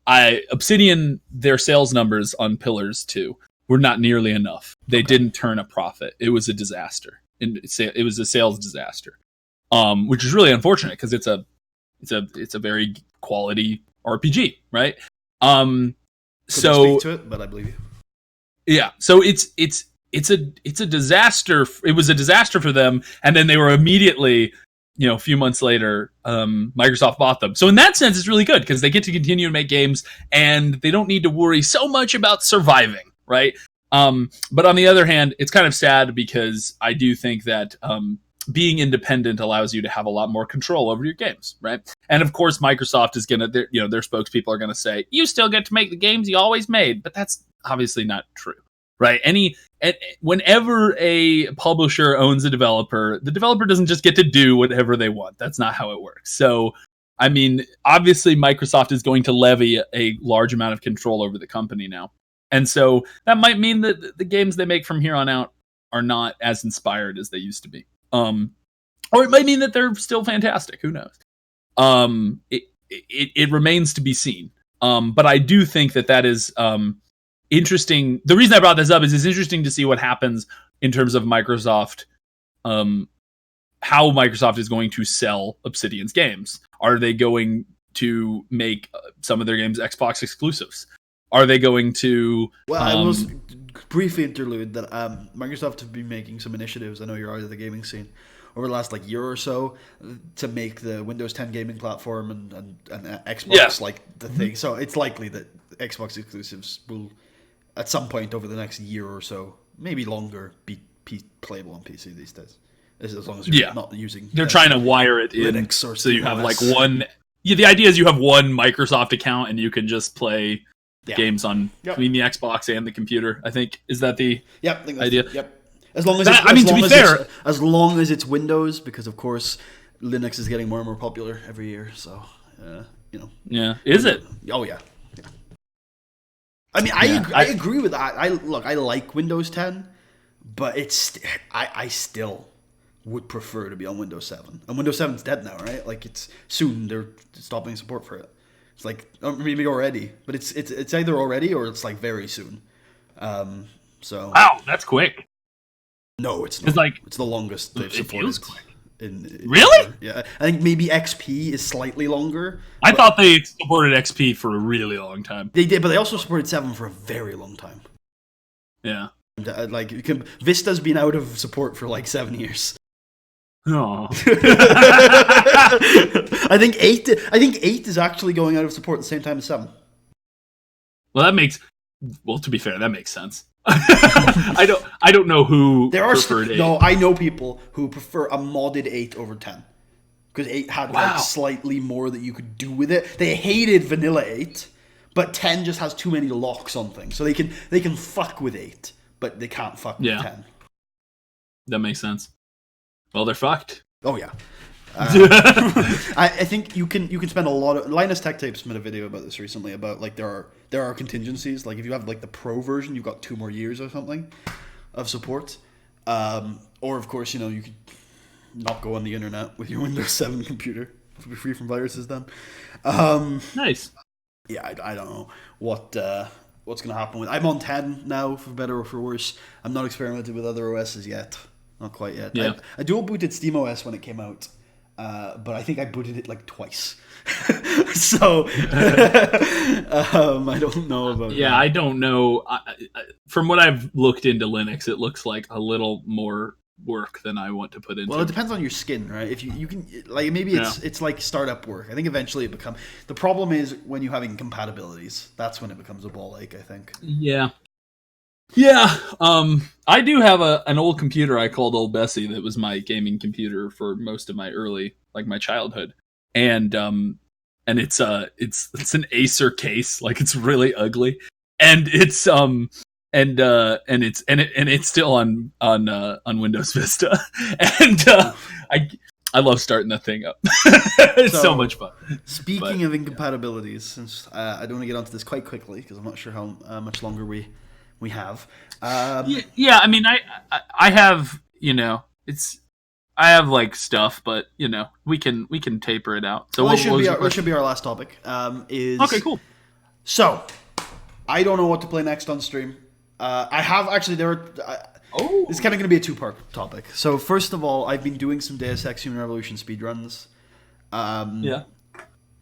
Obsidian, their sales numbers on Pillars 2 were not nearly enough. they didn't turn a profit. It was a disaster. It was a sales disaster, which is really unfortunate because it's a very quality RPG, right? Couldn't speak to it, but I believe you. Yeah, so it's a disaster. It was a disaster for them, and then they were immediately, a few months later, Microsoft bought them. So in that sense, it's really good because they get to continue to make games, and they don't need to worry so much about surviving, right? But on the other hand, it's kind of sad because I do think that being independent allows you to have a lot more control over your games, right? And of course, Microsoft is gonna, their spokespeople are gonna say, you still get to make the games you always made, but that's obviously not true, right? Whenever a publisher owns a developer, the developer doesn't just get to do whatever they want. That's not how it works. So, I mean, obviously, Microsoft is going to levy a large amount of control over the company now. And so that might mean that the games they make from here on out are not as inspired as they used to be. Or it might mean that they're still fantastic. Who knows? It remains to be seen. But I do think that is interesting. The reason I brought this up is it's interesting to see what happens in terms of Microsoft, how Microsoft is going to sell Obsidian's games. Are they going to make some of their games Xbox exclusives? Are they going to... Well, I will briefly interlude that Microsoft have been making some initiatives, I know you're out of the gaming scene, over the last year or so to make the Windows 10 gaming platform and Xbox the thing. So it's likely that Xbox exclusives will, at some point over the next year or so, maybe longer, be playable on PC these days. As long as you're not using... They're trying to wire it in Linux or so you have like one... Yeah, the idea is you have one Microsoft account and you can just play... games on between the Xbox and the computer. I think is that the idea. As long as as long as it's Windows, because of course Linux is getting more and more popular every year. So Yeah, is it? Oh yeah. I mean, I agree with that. I like Windows 10, but I still would prefer to be on Windows 7. And Windows 7's dead now, right? Like it's soon they're stopping support for it. It's like maybe already, but it's either already or it's like very soon. So wow, that's quick. No, it's not. It's the longest they've supported. Feels quick. Really? Yeah, I think maybe XP is slightly longer. I thought they supported XP for a really long time. They did, but they also supported 7 for a very long time. Yeah, Vista's been out of support for like 7 years. Oh. I think 8 is actually going out of support at the same time as 7. Well, to be fair, that makes sense. I don't know who preferred 8. No, I know people who prefer a modded 8 over 10. Because 8 had like slightly more that you could do with it. They hated vanilla 8, but 10 just has too many locks on things. So they can fuck with 8, but they can't fuck with 10. That makes sense. Well, they're fucked. Oh yeah. I think you can spend a lot of... Linus Tech Tapes made a video about this recently about like there are contingencies. Like if you have like the pro version, you've got 2 more years or something of support. Or of course, you could not go on the internet with your Windows 7 computer. Be free from viruses then. Nice. Yeah, I don't know what's going to happen with... I'm on 10 now, for better or for worse. I'm not experimenting with other OSs yet. Not quite yet. Yeah. I dual booted SteamOS when it came out, but I think I booted it like twice. So I don't know about that. I don't know. From what I've looked into Linux, it looks like a little more work than I want to put into. Well, it depends on your skin, right? If you can, like, maybe it's like startup work. I think eventually it becomes... The problem is when you have incompatibilities. That's when it becomes a ball ache, I think. Yeah. Yeah, I do have an old computer I called Old Bessie that was my gaming computer for most of my my childhood, and it's an Acer case, like it's really ugly, and it's still on Windows Vista, and I love starting that thing up. It's so much fun. Speaking of incompatibilities, since I don't want to get onto this quite quickly because I'm not sure how much longer we have. I mean, I have, I have like stuff, but we can taper it out. So this should be our last topic. Okay, cool. So I don't know what to play next on stream. I have actually. It's kind of going to be a two-part topic. So first of all, I've been doing some Deus Ex Human Revolution speedruns. Yeah.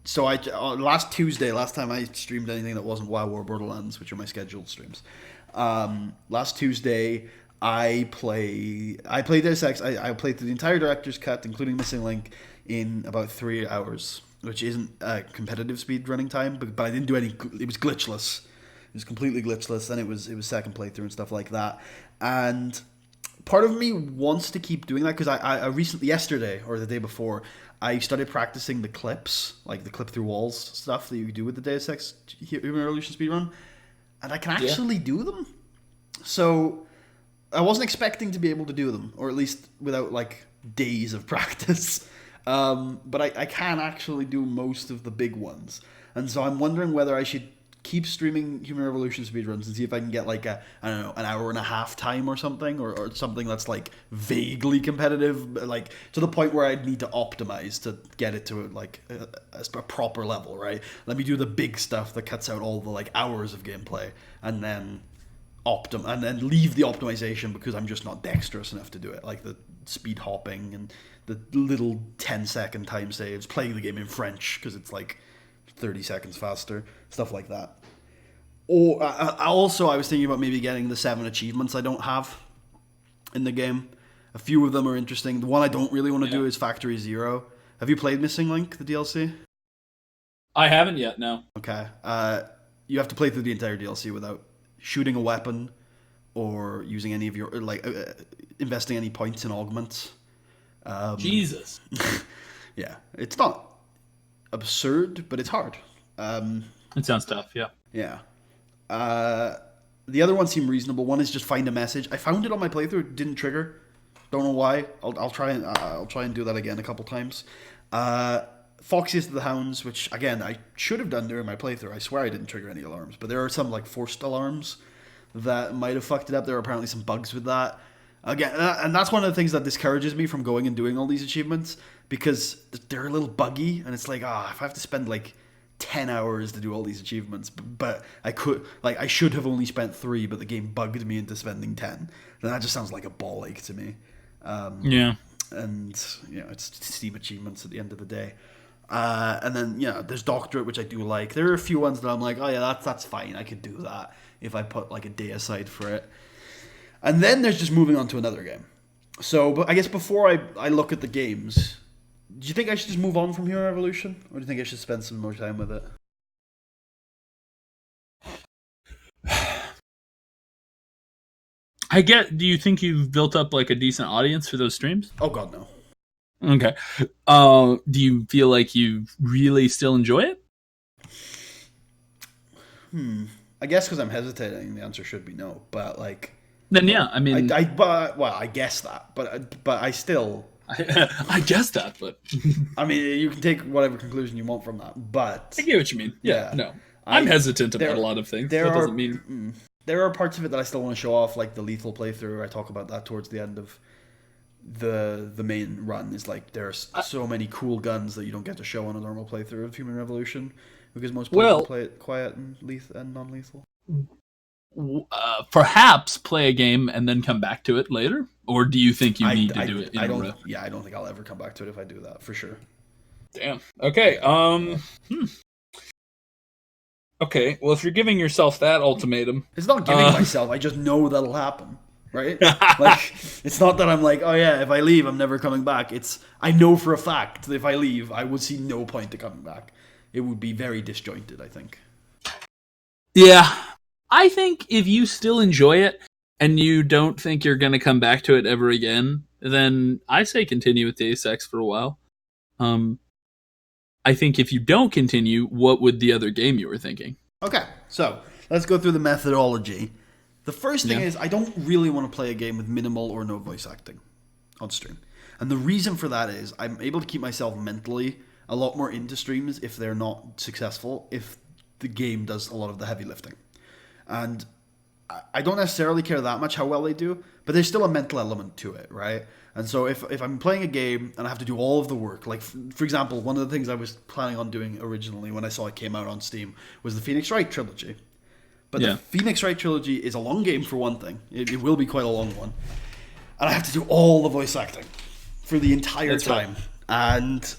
So last time I streamed anything that wasn't WoW or Borderlands, which are my scheduled streams. Last Tuesday, I played Deus Ex. I played through the entire director's cut, including Missing Link, in about 3 hours, which isn't a competitive speed running time, but I didn't do any. It was glitchless. It was completely glitchless. Then it was second playthrough and stuff like that. And part of me wants to keep doing that because I recently, yesterday or the day before, I started practicing the clips, like the clip through walls stuff that you do with the Deus Ex Human Revolution speedrun, and I can actually do them. So I wasn't expecting to be able to do them, or at least without like days of practice. But I can actually do most of the big ones, and so I'm wondering whether I should keep streaming Human Revolution speedruns and see if I can get like an hour and a half time or something, or something that's like vaguely competitive, like to the point where I'd need to optimize to get it to like a proper level, right? Let me do the big stuff that cuts out all the like hours of gameplay, and then and then leave the optimization because I'm just not dexterous enough to do it, like the speed hopping and the little 10-second time saves, playing the game in French because it's like 30 seconds faster, stuff like that. Or I was thinking about maybe getting the 7 achievements I don't have in the game. A few of them are interesting. The one I don't really want to do is Factory Zero. Have you played Missing Link, the DLC? I haven't yet, no. Okay. You have to play through the entire DLC without shooting a weapon or using any of your, investing any points in augments. Jesus. Yeah. It's not absurd, but it's hard. It sounds tough, yeah. Yeah. The other one seemed reasonable. One is just find a message. I found it on my playthrough. It didn't trigger. Don't know why. I'll try and do that again a couple times. Foxiest of the Hounds, which again I should have done during my playthrough. I swear I didn't trigger any alarms, but there are some like forced alarms that might have fucked it up. There are apparently some bugs with that. Again, and that's one of the things that discourages me from going and doing all these achievements, because they're a little buggy, and it's like, if I have to spend like 10 hours to do all these achievements, but I should have only spent 3, but the game bugged me into spending 10, then that just sounds like a ball ache to me. Yeah. And, it's Steam achievements at the end of the day. And then, there's Doctorate, which I do like. There are a few ones that I'm like, oh yeah, that's fine, I could do that if I put like a day aside for it. And then there's just moving on to another game. So, but I guess before I look at the games, do you think I should just move on from Human Revolution? Or do you think I should spend some more time with it? Do you think you've built up like a decent audience for those streams? Oh god, no. Okay. Do you feel like you really still enjoy it? I guess because I'm hesitating, the answer should be no. But like, then yeah, I mean, I guess that, but I still. I guess that, but I mean, you can take whatever conclusion you want from that. But I get what you mean. Yeah, no, I'm hesitant about a lot of things. That doesn't mean there are parts of it that I still want to show off, like the lethal playthrough. I talk about that towards the end of the main run. Is like there's so many cool guns that you don't get to show on a normal playthrough of Human Revolution, because most players play it quiet and non-lethal. Perhaps play a game and then come back to it later, or do you think you need to do it in a row? Yeah, I don't think I'll ever come back to it if I do that, for sure. Damn. Okay. Okay. Well, if you're giving yourself that ultimatum, it's not giving myself. I just know that'll happen, right? Like, it's not that I'm like, oh yeah, if I leave, I'm never coming back. It's I know for a fact that if I leave, I would see no point to coming back. It would be very disjointed, I think. Yeah. I think if you still enjoy it and you don't think you're going to come back to it ever again, then I say continue with Deus Ex for a while. I think if you don't continue, what would the other game you were thinking? Okay, so let's go through the methodology. The first thing is I don't really want to play a game with minimal or no voice acting on stream. And the reason for that is I'm able to keep myself mentally a lot more into streams if they're not successful, if the game does a lot of the heavy lifting. And I don't necessarily care that much how well they do, but there's still a mental element to it, right? And so if I'm playing a game and I have to do all of the work, like, for example, one of the things I was planning on doing originally when I saw it came out on Steam was the Phoenix Wright trilogy. But the Phoenix Wright trilogy is a long game for one thing. It will be quite a long one. And I have to do all the voice acting for the entire time. Right. And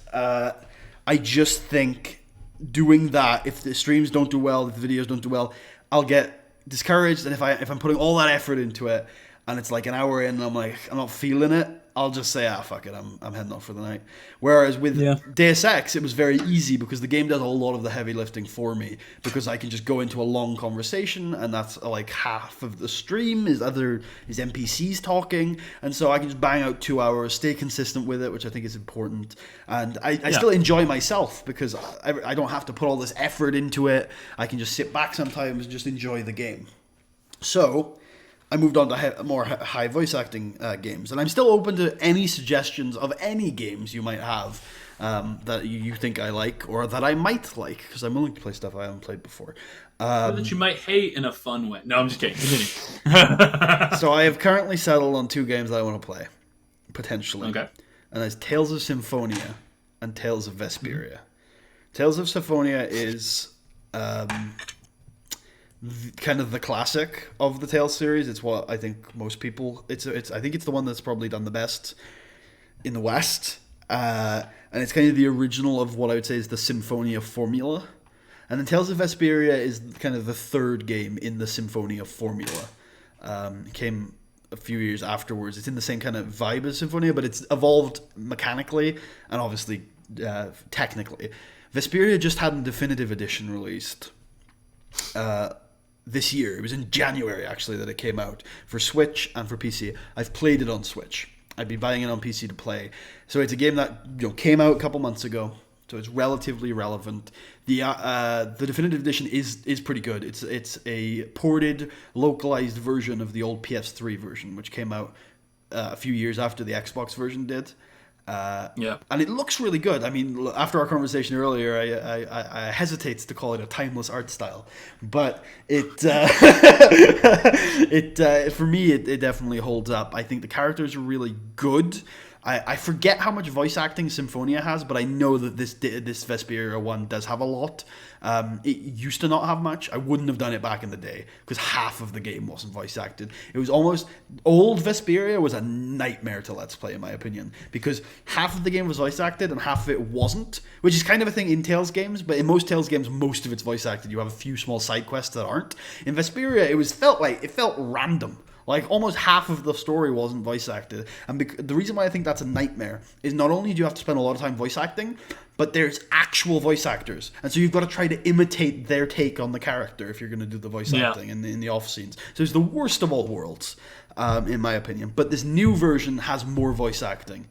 I just think doing that, if the streams don't do well, if the videos don't do well, I'll get discouraged. And if I'm putting all that effort into it, and it's like an hour in, and I'm like, I'm not feeling it, I'll just say, fuck it, I'm heading off for the night. Whereas with Deus Ex, it was very easy because the game does a lot of the heavy lifting for me, because I can just go into a long conversation, and that's like half of the stream is NPCs talking, and so I can just bang out 2 hours, stay consistent with it, which I think is important, and I still enjoy myself because I don't have to put all this effort into it. I can just sit back sometimes and just enjoy the game. So I moved on to more high voice acting games, and I'm still open to any suggestions of any games you might have that you think I like or that I might like, because I'm willing to play stuff I haven't played before. Or that you might hate in a fun way. No, I'm just kidding. Continue. So I have currently settled on 2 games that I want to play, potentially. Okay. And that's Tales of Symphonia and Tales of Vesperia. Tales of Symphonia is kind of the classic of the Tales series. It's what I think most people. I think it's the one that's probably done the best in the West, and it's kind of the original of what I would say is the Symphonia formula. And then Tales of Vesperia is kind of the third game in the Symphonia formula. It came a few years afterwards. It's in the same kind of vibe as Symphonia, but it's evolved mechanically and obviously technically. Vesperia just had a definitive edition released this year. It was in January, actually, that it came out for Switch and for PC. I've played it on Switch. I've been buying it on PC to play. So it's a game that came out a couple months ago, so it's relatively relevant. The definitive edition is pretty good. It's a ported, localized version of the old PS3 version, which came out a few years after the Xbox version did. And it looks really good. I mean, after our conversation earlier, I hesitate to call it a timeless art style, but it for me it definitely holds up. I think the characters are really good. I forget how much voice acting Symphonia has, but I know that this Vesperia one does have a lot. It used to not have much. I wouldn't have done it back in the day because half of the game wasn't voice acted. It was almost old Vesperia was a nightmare to let's play, in my opinion, because half of the game was voice acted and half of it wasn't, which is kind of a thing in Tales games. But in most Tales games, most of it's voice acted. You have a few small side quests that aren't. In Vesperia, it felt random. Like, almost half of the story wasn't voice acted. And the reason why I think that's a nightmare is not only do you have to spend a lot of time voice acting, but there's actual voice actors. And so you've got to try to imitate their take on the character if you're going to do the voice acting in the off scenes. So it's the worst of all worlds, in my opinion. But this new version has more voice acting.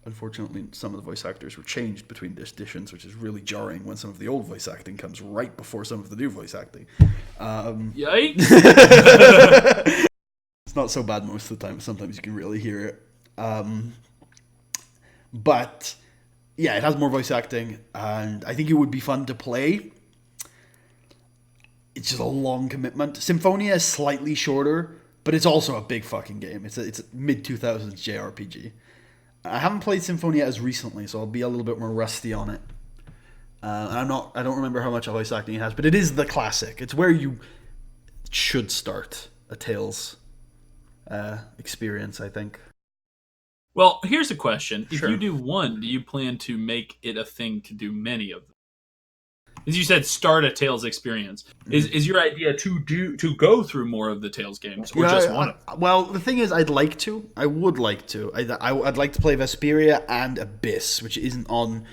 Unfortunately, some of the voice actors were changed between editions, which is really jarring when some of the old voice acting comes right before some of the new voice acting. Yikes! It's not so bad most of the time. Sometimes you can really hear it. But, yeah, it has more voice acting, and I think it would be fun to play. It's just a long commitment. Symphonia is slightly shorter, but it's also a big fucking game. It's a mid-2000s JRPG. I haven't played Symphonia as recently, so I'll be a little bit more rusty on it. I don't remember how much voice acting it has, but it is the classic. It's where you should start a Tales experience, I think. Well, here's a question. Sure. If you do one, do you plan to make it a thing to do many of them? As you said, start a Tales experience. Is your idea to go through more of the Tales games, or just one of them? Well, the thing is, I would like to. I'd like to play Vesperia and Abyss, which isn't on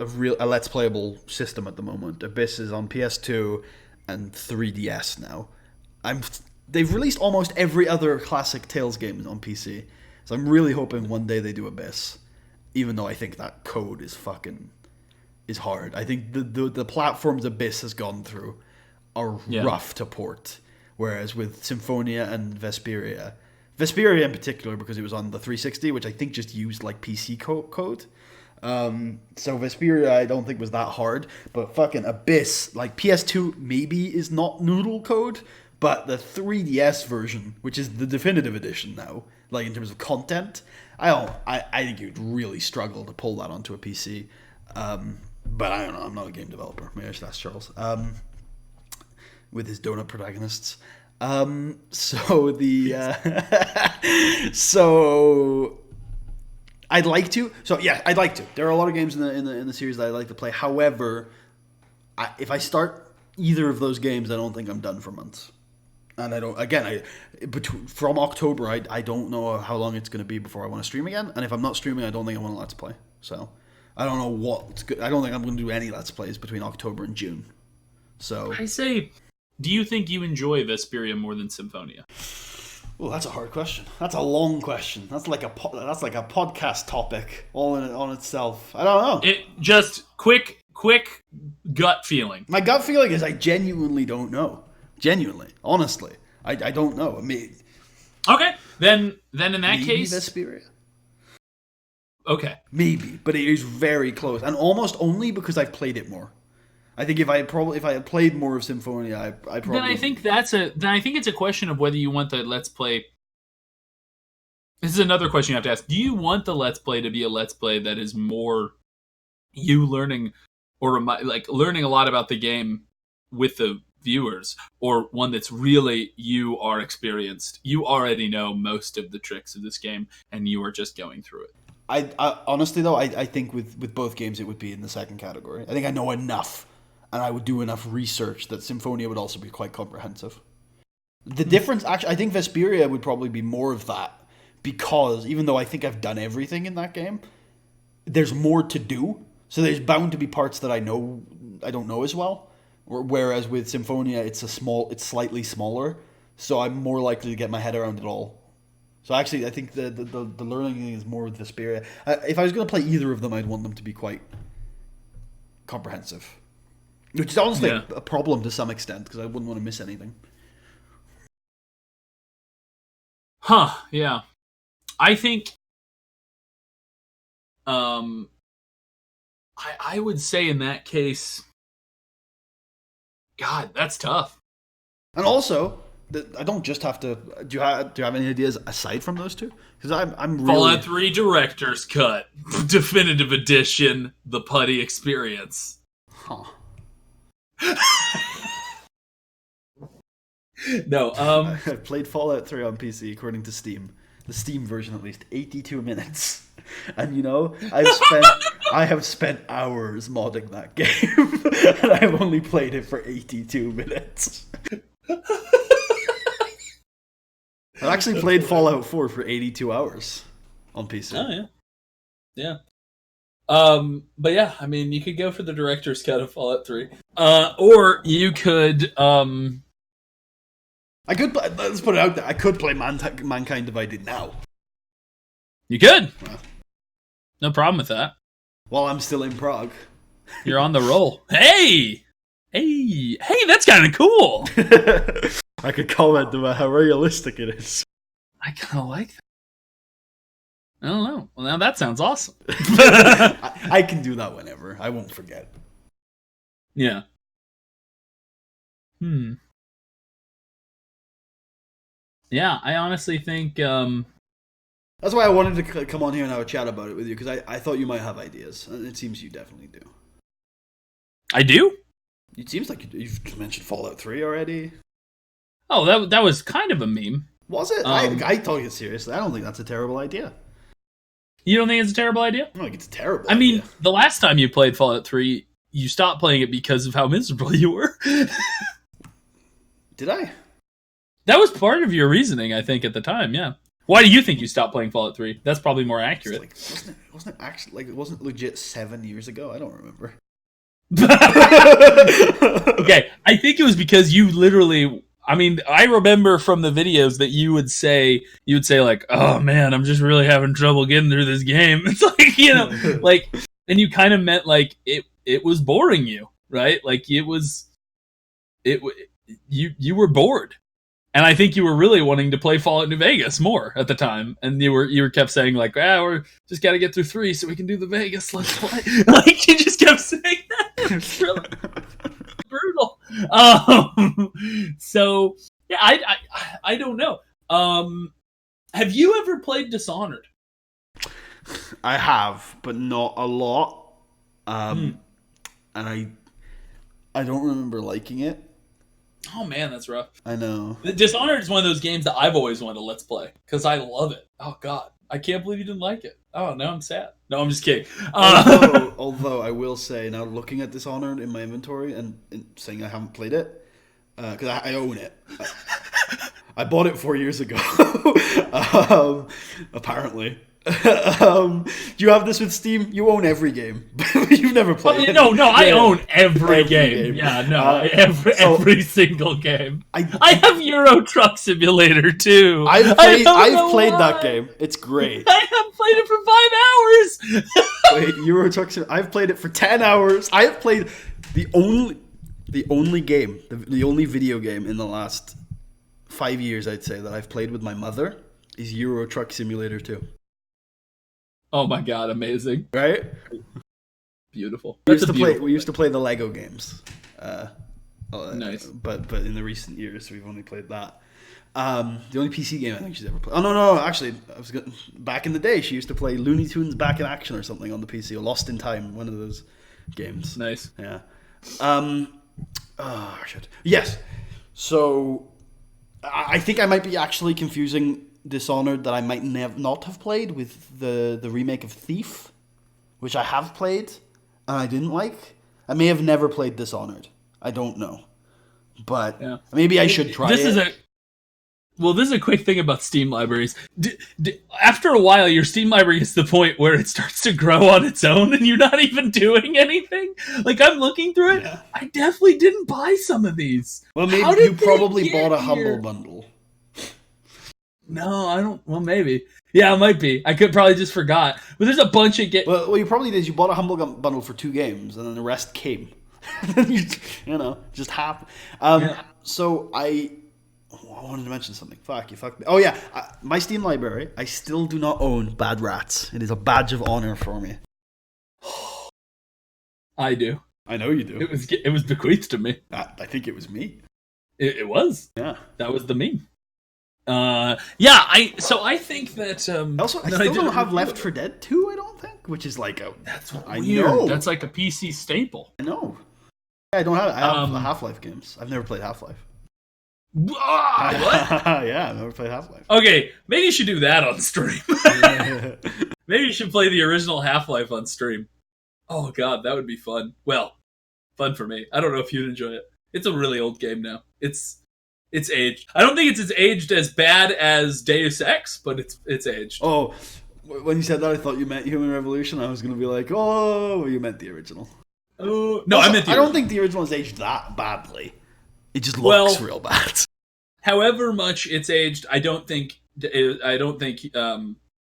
a Let's Playable system at the moment. Abyss is on PS2 and 3DS now. They've released almost every other classic Tales game on PC, so I'm really hoping one day they do Abyss, even though I think that code is hard. I think the platforms Abyss has gone through are rough to port, whereas with Symphonia and Vesperia in particular, because it was on the 360, which I think just used like PC code. So Vesperia I don't think was that hard, but fucking Abyss, like PS2 maybe is not noodle code, but the 3DS version, which is the definitive edition now, like in terms of content, I think you'd really struggle to pull that onto a PC. But I don't know. I'm not a game developer. Maybe I should ask Charles. with his donut protagonists. So I'd like to. So yeah, I'd like to. There are a lot of games in the series that I'd like to play. However, if I start either of those games, I don't think I'm done for months. And I don't. Again, from October, I don't know how long it's going to be before I want to stream again. And if I'm not streaming, I don't think I want to Let's Play. So I don't know what's good. I don't think I'm going to do any Let's Plays between October and June. So I say, do you think you enjoy Vesperia more than Symphonia? Well, that's a hard question. That's a long question. That's like a podcast topic all on itself. I don't know. It just quick gut feeling. My gut feeling is I genuinely don't know. Genuinely, honestly, I don't know. I mean, okay, then in that case, Vesperia. Okay, maybe, but it is very close, and almost only because I've played it more. I think if I had played more of Symphonia, I probably. Then I think it's a question of whether you want the Let's Play. This is another question you have to ask. Do you want the Let's Play to be a Let's Play that is more you learning or like learning a lot about the game with the viewers, or one that's really you are experienced, you already know most of the tricks of this game and you are just going through it? I honestly though I think with both games it would be in the second category. I think I know enough and I would do enough research that Symphonia would also be quite comprehensive. The difference, actually, I think Vesperia would probably be more of that, because even though I think I've done everything in that game, there's more to do, so there's bound to be parts that I don't know as well. Whereas with Symphonia, it's slightly smaller, so I'm more likely to get my head around it all. So actually, I think the learning thing is more with Vesperia. If I was going to play either of them, I'd want them to be quite comprehensive, which is honestly a problem to some extent, because I wouldn't want to miss anything. Huh? Yeah, I think. I would say in that case. God, that's tough. And also, I don't just have to. Do you have any ideas aside from those two? Because I'm really... Fallout 3 Director's Cut, Definitive Edition, the Putty Experience. Huh. No, I played Fallout 3 on PC according to Steam. The Steam version, at least, 82 minutes. And you know, I have spent hours modding that game, and I've only played it for 82 minutes. I actually played Fallout 4 for 82 hours on PC. Oh yeah. But yeah, I mean, you could go for the director's cut of Fallout 3, or you could. I could. Let's put it out there. I could play Mankind Divided now. You could. Well, no problem with that. While I'm still in Prague. You're on the roll. Hey, that's kind of cool. I could comment about how realistic it is. I kind of like that. I don't know. Well, now that sounds awesome. I can do that whenever. I won't forget. Yeah. Yeah, I honestly think... That's why I wanted to come on here and have a chat about it with you, because I thought you might have ideas, and it seems you definitely do. I do? It seems like you've mentioned Fallout 3 already. Oh, that was kind of a meme. Was it? I thought it seriously. I don't think that's a terrible idea. You don't think it's a terrible idea? I don't think it's a terrible idea. I mean, the last time you played Fallout 3, you stopped playing it because of how miserable you were. Did I? That was part of your reasoning, I think, at the time, yeah. Why do you think you stopped playing Fallout 3? That's probably more accurate. Wasn't it actually, like, it wasn't legit 7 years ago? I don't remember. Okay, I think it was because you literally... I mean, I remember from the videos that you would say like, "Oh man, I'm just really having trouble getting through this game." It's like, you know, like, and you kind of meant like it was boring you, right? Like you were bored, and I think you were really wanting to play Fallout New Vegas more at the time, and you were kept saying like, we're just got to get through 3 so we can do the Vegas Let's Play. Like you just kept saying that. It's really brutal. So yeah, I don't know. Have you ever played Dishonored? I have, but not a lot. And I don't remember liking it. Oh man, that's rough. I know. Dishonored is one of those games that I've always wanted to let's play because I love it. Oh god, I can't believe you didn't like it. Oh, now I'm sad. No, I'm just kidding. Although I will say, now looking at Dishonored in my inventory and saying I haven't played it, because I own it. I bought it 4 years ago. Apparently. Do you have this with Steam? You own every game. You've never played it. No, I own every game. Yeah, no, every single game. I have Euro Truck Simulator too. I've played that game. It's great. I have played it for 5 hours. Wait, Euro Truck Simulator. I've played it for 10 hours. I have played the only game, the only video game in the last 5 years, I'd say, that I've played with my mother is Euro Truck Simulator 2. Oh my god, amazing. Right? Beautiful. We used to play the Lego games. Nice. But in the recent years, we've only played that. The only PC game I think she's ever played. Oh, no. Actually, back in the day, she used to play Looney Tunes Back in Action or something on the PC, or Lost in Time, one of those games. Nice. Yeah. Oh, shit. Yes. So, I think I might be actually confusing Dishonored that I might not have played with the remake of Thief, which I have played and I didn't like. I may have never played Dishonored. I don't know, but maybe I should try it. This is a quick thing about Steam libraries. After a while, your Steam library gets to the point where it starts to grow on its own and you're not even doing anything. Like, I'm looking through it. Yeah. I definitely didn't buy some of these. Well, maybe you probably bought a Humble Bundle. No, I don't. Well, maybe. Yeah, it might be. I could probably just forgot. But there's a bunch of games. Well, you probably did. You bought a Humble Bundle for 2 games, and then the rest came. Just happened. So I wanted to mention something. Fuck, you fucked me. Oh yeah, my Steam library. I still do not own Bad Rats. It is a badge of honor for me. I do. I know you do. It was bequeathed to me. I think it was me. It was. Yeah, that was the meme. I think that also I still don't have Left 4 Dead 2, I don't think, which is like that's weird. I know. That's like a PC staple. I know. I don't have I have Half-Life games. I've never played Half-Life. What? Yeah, I've never played Half-Life. Okay, maybe you should do that on stream. Maybe you should play the original Half-Life on stream. Oh god, that would be fun. Well, fun for me. I don't know if you'd enjoy it. It's a really old game now. It's aged. I don't think it's aged as bad as Deus Ex, but it's aged. Oh, when you said that, I thought you meant Human Revolution. I was going to be like, oh, you meant the original. Oh, no, I meant the original. I don't think the original is aged that badly. It just looks real bad. However much it's aged, I don't think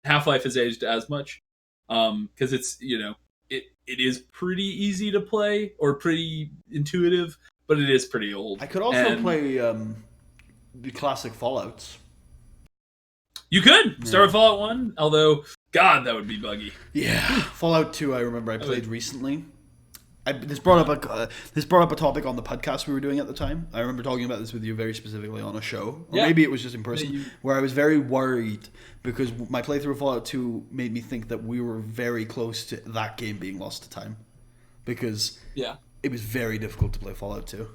Half-Life has aged as much. Because it's, it is pretty easy to play or pretty intuitive. But it is pretty old. I could also play the classic Fallouts. You could start with Fallout 1, although, God, that would be buggy. Yeah, Fallout 2. I remember I played recently. This brought up a topic on the podcast we were doing at the time. I remember talking about this with you very specifically on a show, or maybe it was just in person, where I was very worried because my playthrough of Fallout 2 made me think that we were very close to that game being lost to time, because it was very difficult to play Fallout 2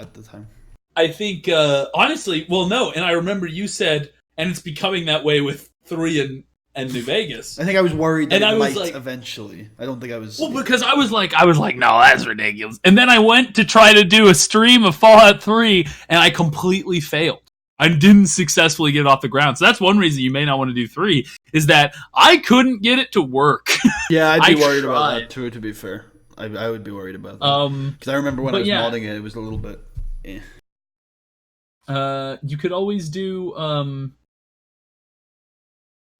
at the time. I think, honestly, well, no, and I remember you said, and it's becoming that way with 3 and New Vegas. I think I was worried that it might eventually. I don't think I was... Well, because I was like, no, that's ridiculous. And then I went to try to do a stream of Fallout 3, and I completely failed. I didn't successfully get it off the ground. So that's one reason you may not want to do 3, is that I couldn't get it to work. Yeah, I'd be worried about that too, to be fair. I would be worried about that. Because I remember when I was modding it was a little bit... You could always do...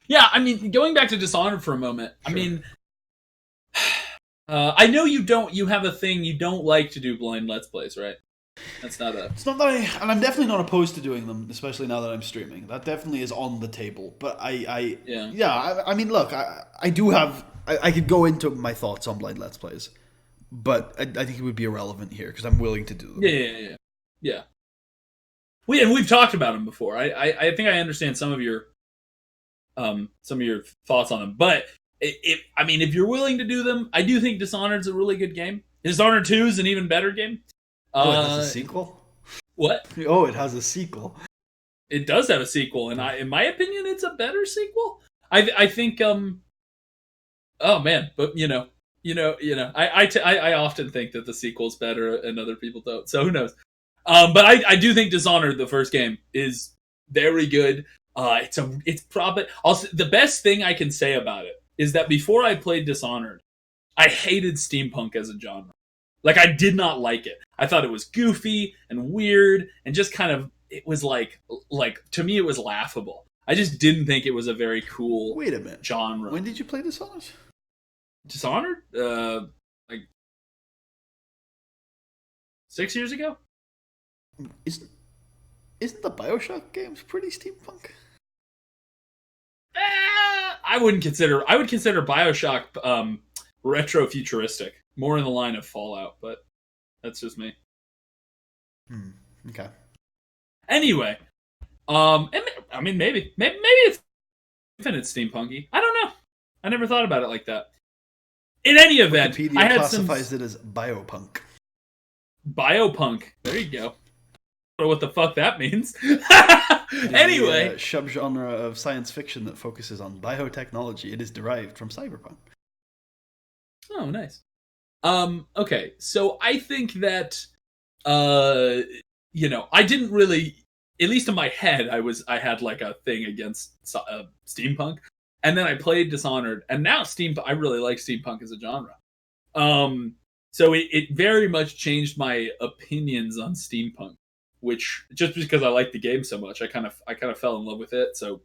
Yeah, I mean, going back to Dishonored for a moment, sure. I mean... I know you have a thing, you don't like to do blind Let's Plays, right? That's not a... It's not that and I'm definitely not opposed to doing them, especially now that I'm streaming. That definitely is on the table. But I mean, look, I do have... I could go into my thoughts on blind Let's Plays. But I think it would be irrelevant here because I'm willing to do them. Yeah. We've talked about them before. I think I understand some of your thoughts on them. But if you're willing to do them, I do think Dishonored's a really good game. Dishonored 2 is an even better game. That's a sequel? What? Oh, it has a sequel. It does have a sequel, and in my opinion, it's a better sequel. I think oh man, but I often think that the sequel's better, and other people don't. So who knows? But I do think Dishonored, the first game, is very good. It's probably also the best thing I can say about it is that before I played Dishonored, I hated steampunk as a genre. Like, I did not like it. I thought it was goofy and weird and just kind of, it was like to me it was laughable. I just didn't think it was a very cool Wait a minute. genre. When did you play Dishonored? Dishonored? Like 6 years ago? Isn't the BioShock games pretty steampunk? I would consider BioShock retro futuristic, more in the line of Fallout, but that's just me. Okay. Anyway, I mean maybe it's infinite steampunky. I don't know. I never thought about it like that. In any event, Wikipedia I had classifies it as biopunk. Biopunk. There you go. I don't know what the fuck that means. Anyway, a subgenre of science fiction that focuses on biotechnology. It is derived from cyberpunk. Oh, nice. Okay, so I think that I didn't really, at least in my head, I had like a thing against steampunk, and then I played Dishonored, and now I really like steampunk as a genre. So it very much changed my opinions on steampunk, which just because I liked the game so much, I kind of fell in love with it. So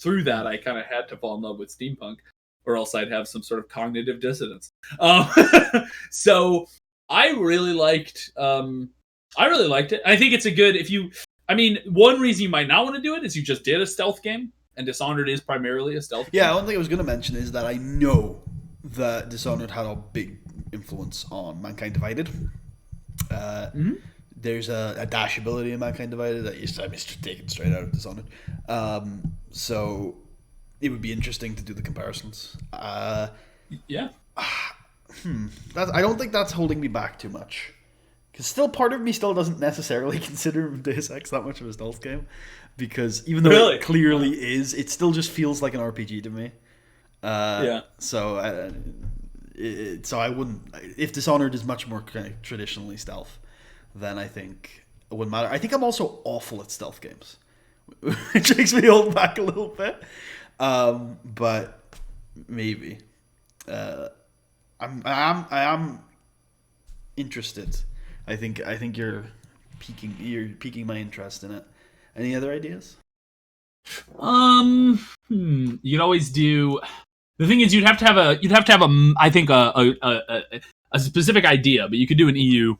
through that, I kind of had to fall in love with steampunk, or else I'd have some sort of cognitive dissonance. So I really liked it. I think it's a good, one reason you might not want to do it is you just did a stealth game, and Dishonored is primarily a stealth game. Yeah, one thing I was going to mention is that I know that Dishonored had a big influence on Mankind Divided. There's a dash ability in Mankind Divided that is taken straight out of Dishonored. So it would be interesting to do the comparisons. Yeah. I don't think that's holding me back too much. Because still, part of me still doesn't necessarily consider Deus Ex that much of a stealth game. Because even though it clearly is, it still just feels like an RPG to me. So I wouldn't. If Dishonored is much more kind of traditionally stealth, then I think it wouldn't matter. I think I'm also awful at stealth games, which makes me hold back a little bit. But maybe I am interested. I think you're piquing my interest in it. Any other ideas? You'd always do. The thing is, you'd have to have I think a specific idea, but you could do an EU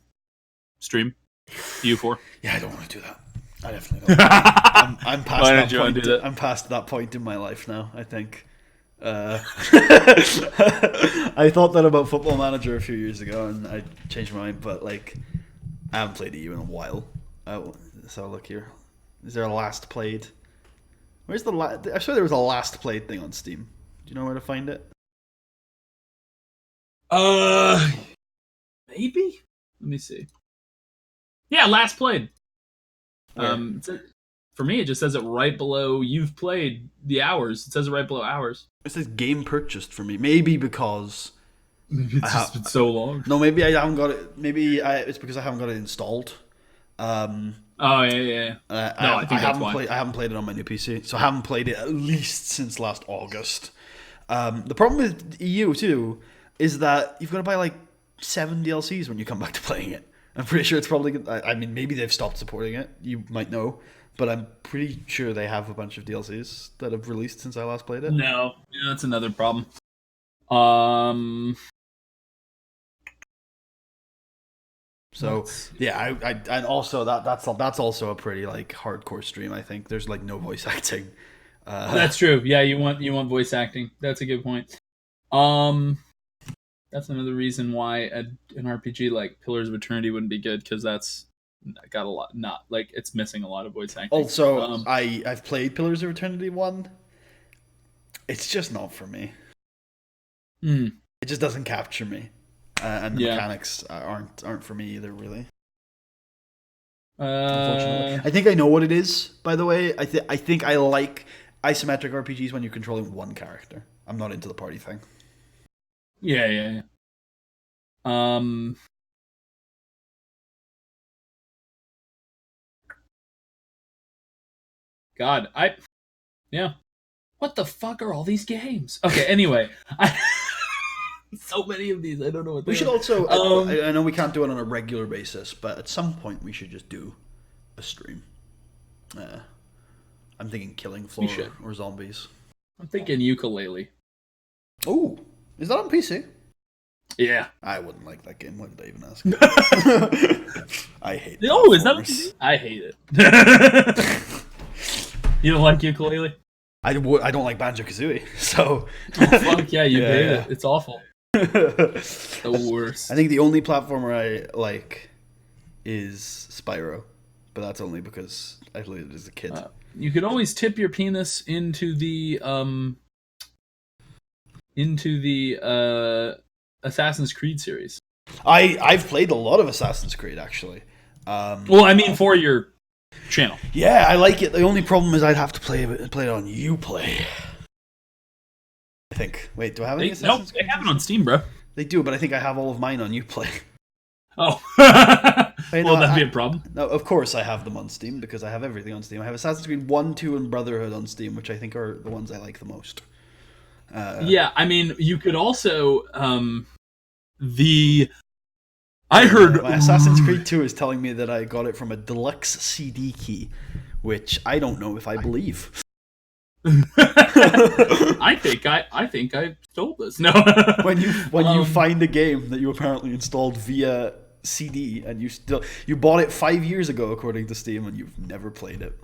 stream, EU4. Yeah, I don't want to do that. I definitely don't. I'm past Why that don't you want point. to do that? I'm past that point in my life now, I think. I thought that about Football Manager a few years ago, and I changed my mind. But like, I haven't played EU in a while. So look here. Is there a last played? Where's the last? I'm sure there was a last played thing on Steam. Do you know where to find it? Maybe. Let me see. Yeah, last played. For me, it just says it right below you've played the hours. It says it right below hours. It says game purchased for me. Maybe because it's just been so long. No, maybe I haven't got it. It's because I haven't got it installed. Oh yeah. I haven't played it on my new PC, so I haven't played it at least since last August. The problem with EU too is that you've got to buy like 7 DLCs when you come back to playing it. I'm pretty sure it's probably. Maybe they've stopped supporting it. You might know, but I'm pretty sure they have a bunch of DLCs that have released since I last played it. No, that's another problem. So yeah, and also that's also a pretty like hardcore stream. I think there's like no voice acting. That's true. Yeah, you want voice acting. That's a good point. That's another reason why an RPG like Pillars of Eternity wouldn't be good, because that's got a lot, not like it's missing a lot of voice acting. Also, I've played Pillars of Eternity 1. It's just not for me. It just doesn't capture me. And the mechanics aren't for me either, really. Unfortunately, I think I know what it is. By the way, I think I like isometric RPGs when you're controlling one character. I'm not into the party thing. Yeah. God, yeah. What the fuck are all these games? Okay, anyway, so many of these. I don't know what they We should are. also. I know we can't do it on a regular basis, but at some point we should just do a stream. I'm thinking Killing Floor or Zombies. I'm thinking Ukulele. Oh, is that on PC? Yeah. I wouldn't like that game. Why did I even ask? I hate it. Oh, is that on PC? I hate it. You don't like Ukulele? I don't like Banjo-Kazooie, so... Oh, fuck yeah, you hate it. It's awful. The worst. I think the only platformer I like is Spyro, but that's only because I played it as a kid. You could always tip your penis into the Assassin's Creed series. I've played a lot of Assassin's Creed, actually. Well, I mean, for your channel. Yeah, I like it. The only problem is I'd have to play it on Uplay. I think. Wait, do I have any Assassin's Creed? They have it on Steam, bro. They do, but I think I have all of mine on Uplay. Oh. Wait, well, that'd be a problem. No, of course I have them on Steam, because I have everything on Steam. I have Assassin's Creed 1, 2, and Brotherhood on Steam, which I think are the ones I like the most. Yeah, I mean, you could also... I heard... My Assassin's Creed 2 is telling me that I got it from a deluxe CD key, which I don't know if I believe. I think I stole this. No. when you find a game that you apparently installed via CD and you bought it 5 years ago according to Steam and you've never played it.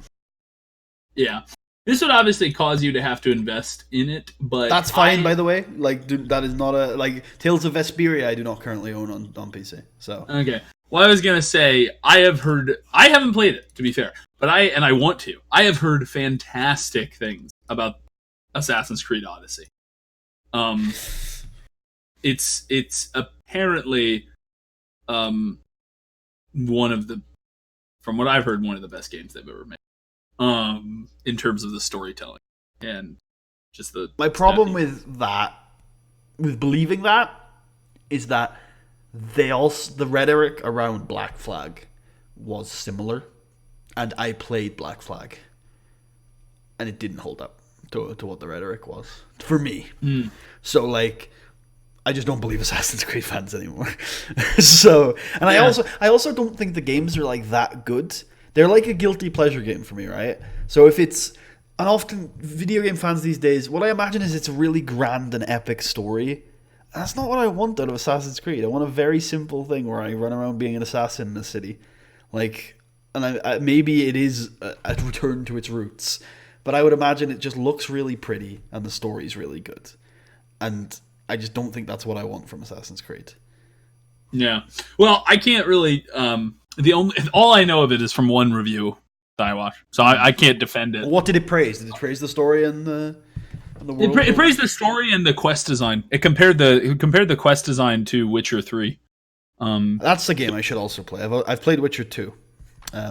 Yeah. This would obviously cause you to have to invest in it, but that's fine, by the way. Like, that is not a Tales of Vesperia. I do not currently own on PC. So okay. Well, I was gonna say I haven't played it, to be fair, but I want to. I have heard fantastic things about Assassin's Creed Odyssey. It's apparently one of the, from what I've heard, one of the best games they've ever made. In terms of the storytelling and just the... My problem with believing that, is that the rhetoric around Black Flag was similar, and I played Black Flag, and it didn't hold up to what the rhetoric was for me. So I just don't believe Assassin's Creed fans anymore. So, and yeah. I also don't think the games are that good. They're like a guilty pleasure game for me, right? So if it's... And often, video game fans these days, what I imagine is it's a really grand and epic story. And that's not what I want out of Assassin's Creed. I want a very simple thing where I run around being an assassin in a city. Maybe it is a return to its roots. But I would imagine it just looks really pretty and the story's really good. And I just don't think that's what I want from Assassin's Creed. Yeah. Well, I can't really... all I know of it is from one review that I watched, so I can't defend it. What did it praise? Did it praise the story and the world? It praised the story and the quest design. It compared the quest design to Witcher 3. That's the game I should also play. I've played Witcher 2.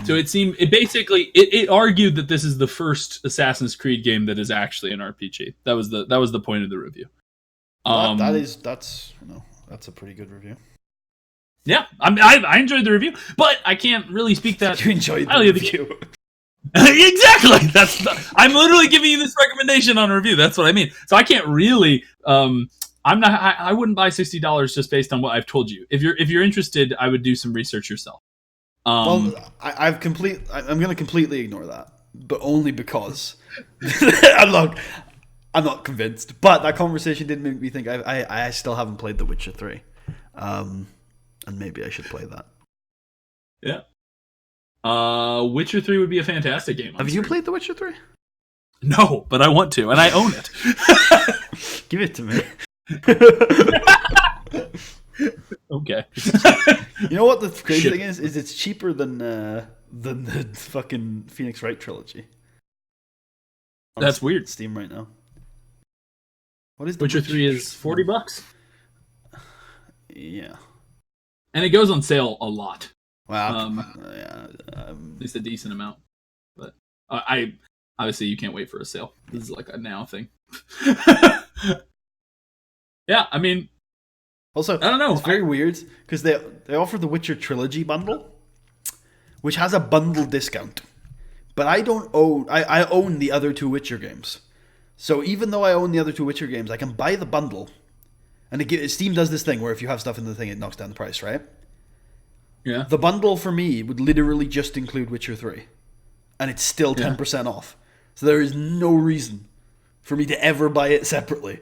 So it argued that this is the first Assassin's Creed game that is actually an RPG. That was the point of the review. That's a pretty good review. Yeah, I enjoyed the review, but I can't really speak that. You enjoyed the review. Exactly. I'm literally giving you this recommendation on a review. That's what I mean. So I can't really. I wouldn't buy $60 just based on what I've told you. If you're interested, I would do some research yourself. I'm going to completely ignore that, but only because I'm not convinced. But that conversation did make me think. I still haven't played The Witcher 3. And maybe I should play that. Yeah. Witcher 3 would be a fantastic game. Have you played The Witcher 3? No, but I want to, and I own it. Give it to me. Okay. You know what the crazy thing is? Is it's cheaper than the fucking Phoenix Wright trilogy. That's weird. Steam right now. What is the Witcher 3 is $40? Yeah. And it goes on sale a lot. Well, At least a decent amount. But I obviously you can't wait for a sale. This is like a now thing. Yeah, I mean, also, I don't know. It's very weird because they offer the Witcher Trilogy bundle, which has a bundle discount. But I don't own. I own the other two Witcher games, so even though I own the other two Witcher games, I can buy the bundle. And Steam does this thing where if you have stuff in the thing, it knocks down the price, right? Yeah. The bundle for me would literally just include Witcher 3. And it's still 10% off. So there is no reason for me to ever buy it separately.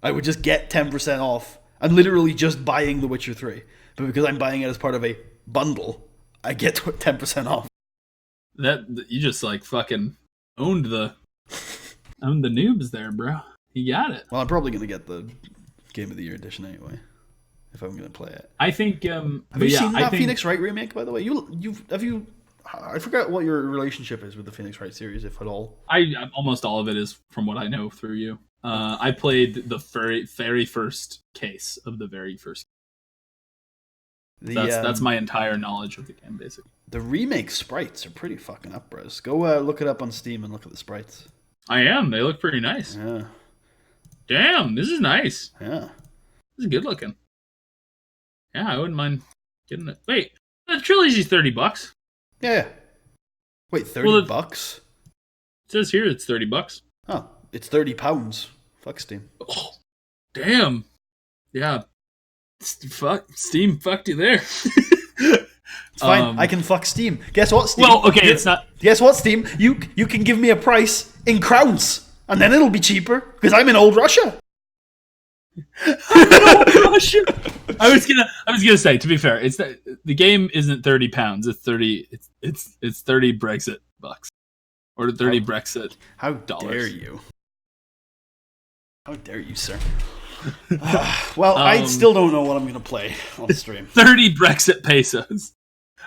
I would just get 10% off. I'm literally just buying The Witcher 3. But because I'm buying it as part of a bundle, I get 10% off. That you just like fucking owned the noobs there, bro. You got it. Well, I'm probably going to get the Game of the Year edition anyway, if I'm going to play it. I think. Have you seen that Phoenix Wright remake? By the way, have you? I forgot what your relationship is with the Phoenix Wright series, if at all. Almost all of it is from what I know through you. I played the very first case of the very first. That's my entire knowledge of the game, basically. The remake sprites are pretty fucking up, bros. Go look it up on Steam and look at the sprites. I am. They look pretty nice. Yeah. Damn, this is nice. Yeah. This is good looking. Yeah, I wouldn't mind getting it. Wait, the trilogy's $30. Yeah. Wait, $30? It says here it's $30. Oh, it's £30. Fuck Steam. Oh, damn. Yeah. Fuck Steam. Fucked you there. It's fine. I can fuck Steam. Guess what, Steam? Well, okay, it's not. Guess what, Steam? You can give me a price in crowns. And then it'll be cheaper because I'm in old Russia. Russia. I was gonna say, to be fair, it's the game isn't £30. It's 30. It's 30 Brexit bucks, or 30 Brexit. How dollars. Dare you? How dare you, sir? Well, I still don't know what I'm gonna play on stream. 30 Brexit pesos.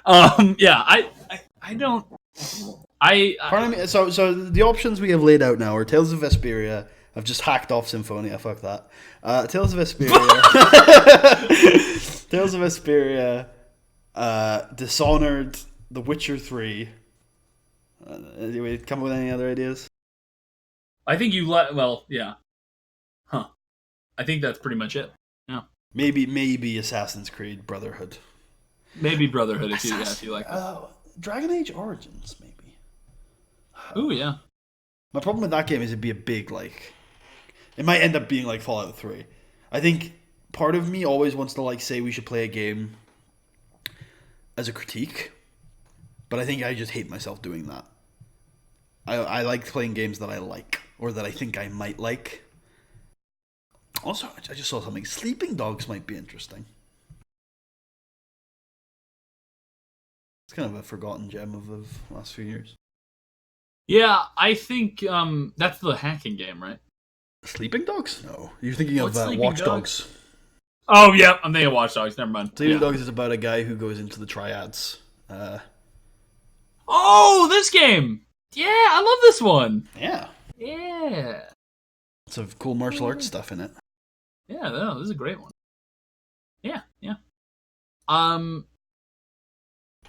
Yeah, I don't. Pardon me. So the options we have laid out now are Tales of Vesperia. I've just hacked off Symphonia. Fuck that. Tales of Vesperia. Tales of Vesperia. Dishonored. The Witcher 3. Anyway, come up with any other ideas? I think yeah. Huh. I think that's pretty much it. Yeah. Maybe Assassin's Creed Brotherhood. Maybe Brotherhood if you like it. Dragon Age Origins, maybe. Oh yeah. My problem with that game is it'd be a big, like... It might end up being like Fallout 3. I think part of me always wants to say we should play a game as a critique. But I think I just hate myself doing that. I like playing games that I like. Or that I think I might like. Also, I just saw something. Sleeping Dogs might be interesting. It's kind of a forgotten gem of the last few years. Yeah, I think that's the hacking game, right? Sleeping Dogs? No. You're thinking of Watch Dogs. Oh, yeah. I'm thinking of Watch Dogs. Never mind. Sleeping Dogs is about a guy who goes into the triads. Oh, this game! Yeah, I love this one. Yeah. Yeah. Lots of cool martial arts stuff in it. Yeah, no, this is a great one. Yeah.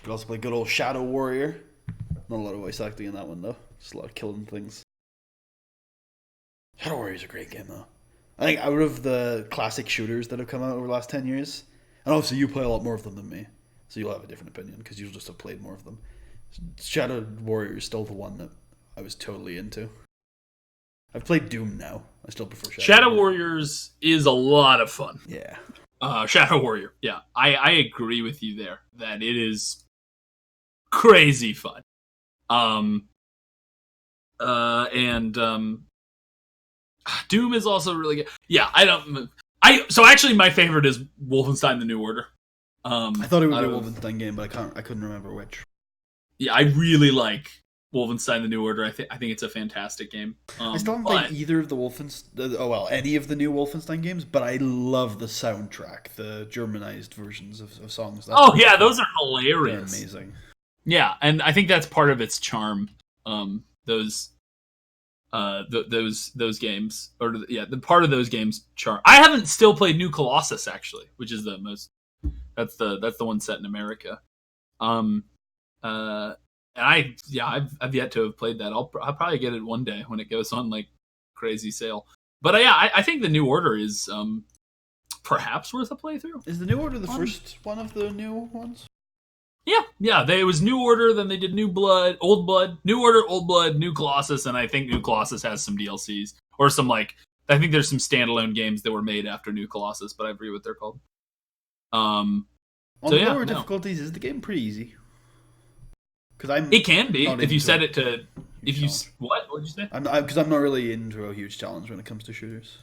Could also play good old Shadow Warrior. Not a lot of voice acting in that one, though. Just a lot of killing things. Shadow Warrior is a great game, though. I think out of the classic shooters that have come out over the last 10 years, and obviously you play a lot more of them than me, so you'll have a different opinion, because you'll just have played more of them. Shadow Warrior is still the one that I was totally into. I've played Doom now. I still prefer Shadow Warriors is a lot of fun. Yeah. Shadow Warrior. Yeah, I agree with you there, that it is crazy fun. Doom is also really good. Yeah, so actually my favorite is Wolfenstein: The New Order. I thought it would be a Wolfenstein game, but I couldn't remember which. Yeah, I really like Wolfenstein: The New Order. I think it's a fantastic game. I still haven't played either of the any of the new Wolfenstein games, but I love the soundtrack, the Germanized versions of songs. Yeah, those are hilarious. They're amazing. Yeah, and I think that's part of its charm. Those games, the part of those games charm. I haven't still played New Colossus actually, which is the most. That's the one set in America. I've yet to have played that. I'll probably get it one day when it goes on like crazy sale. But I think the New Order is perhaps worth a playthrough. Is the New Order the first one of the new ones? Yeah. It was New Order, then they did New Blood, Old Blood, New Order, Old Blood, New Colossus, and I think New Colossus has some DLCs or some like I think there's some standalone games that were made after New Colossus, but I forget what they're called. On lower difficulties, is the game pretty easy? It can be if you set it to. If you what did you say? Because I'm not really into a huge challenge when it comes to shooters.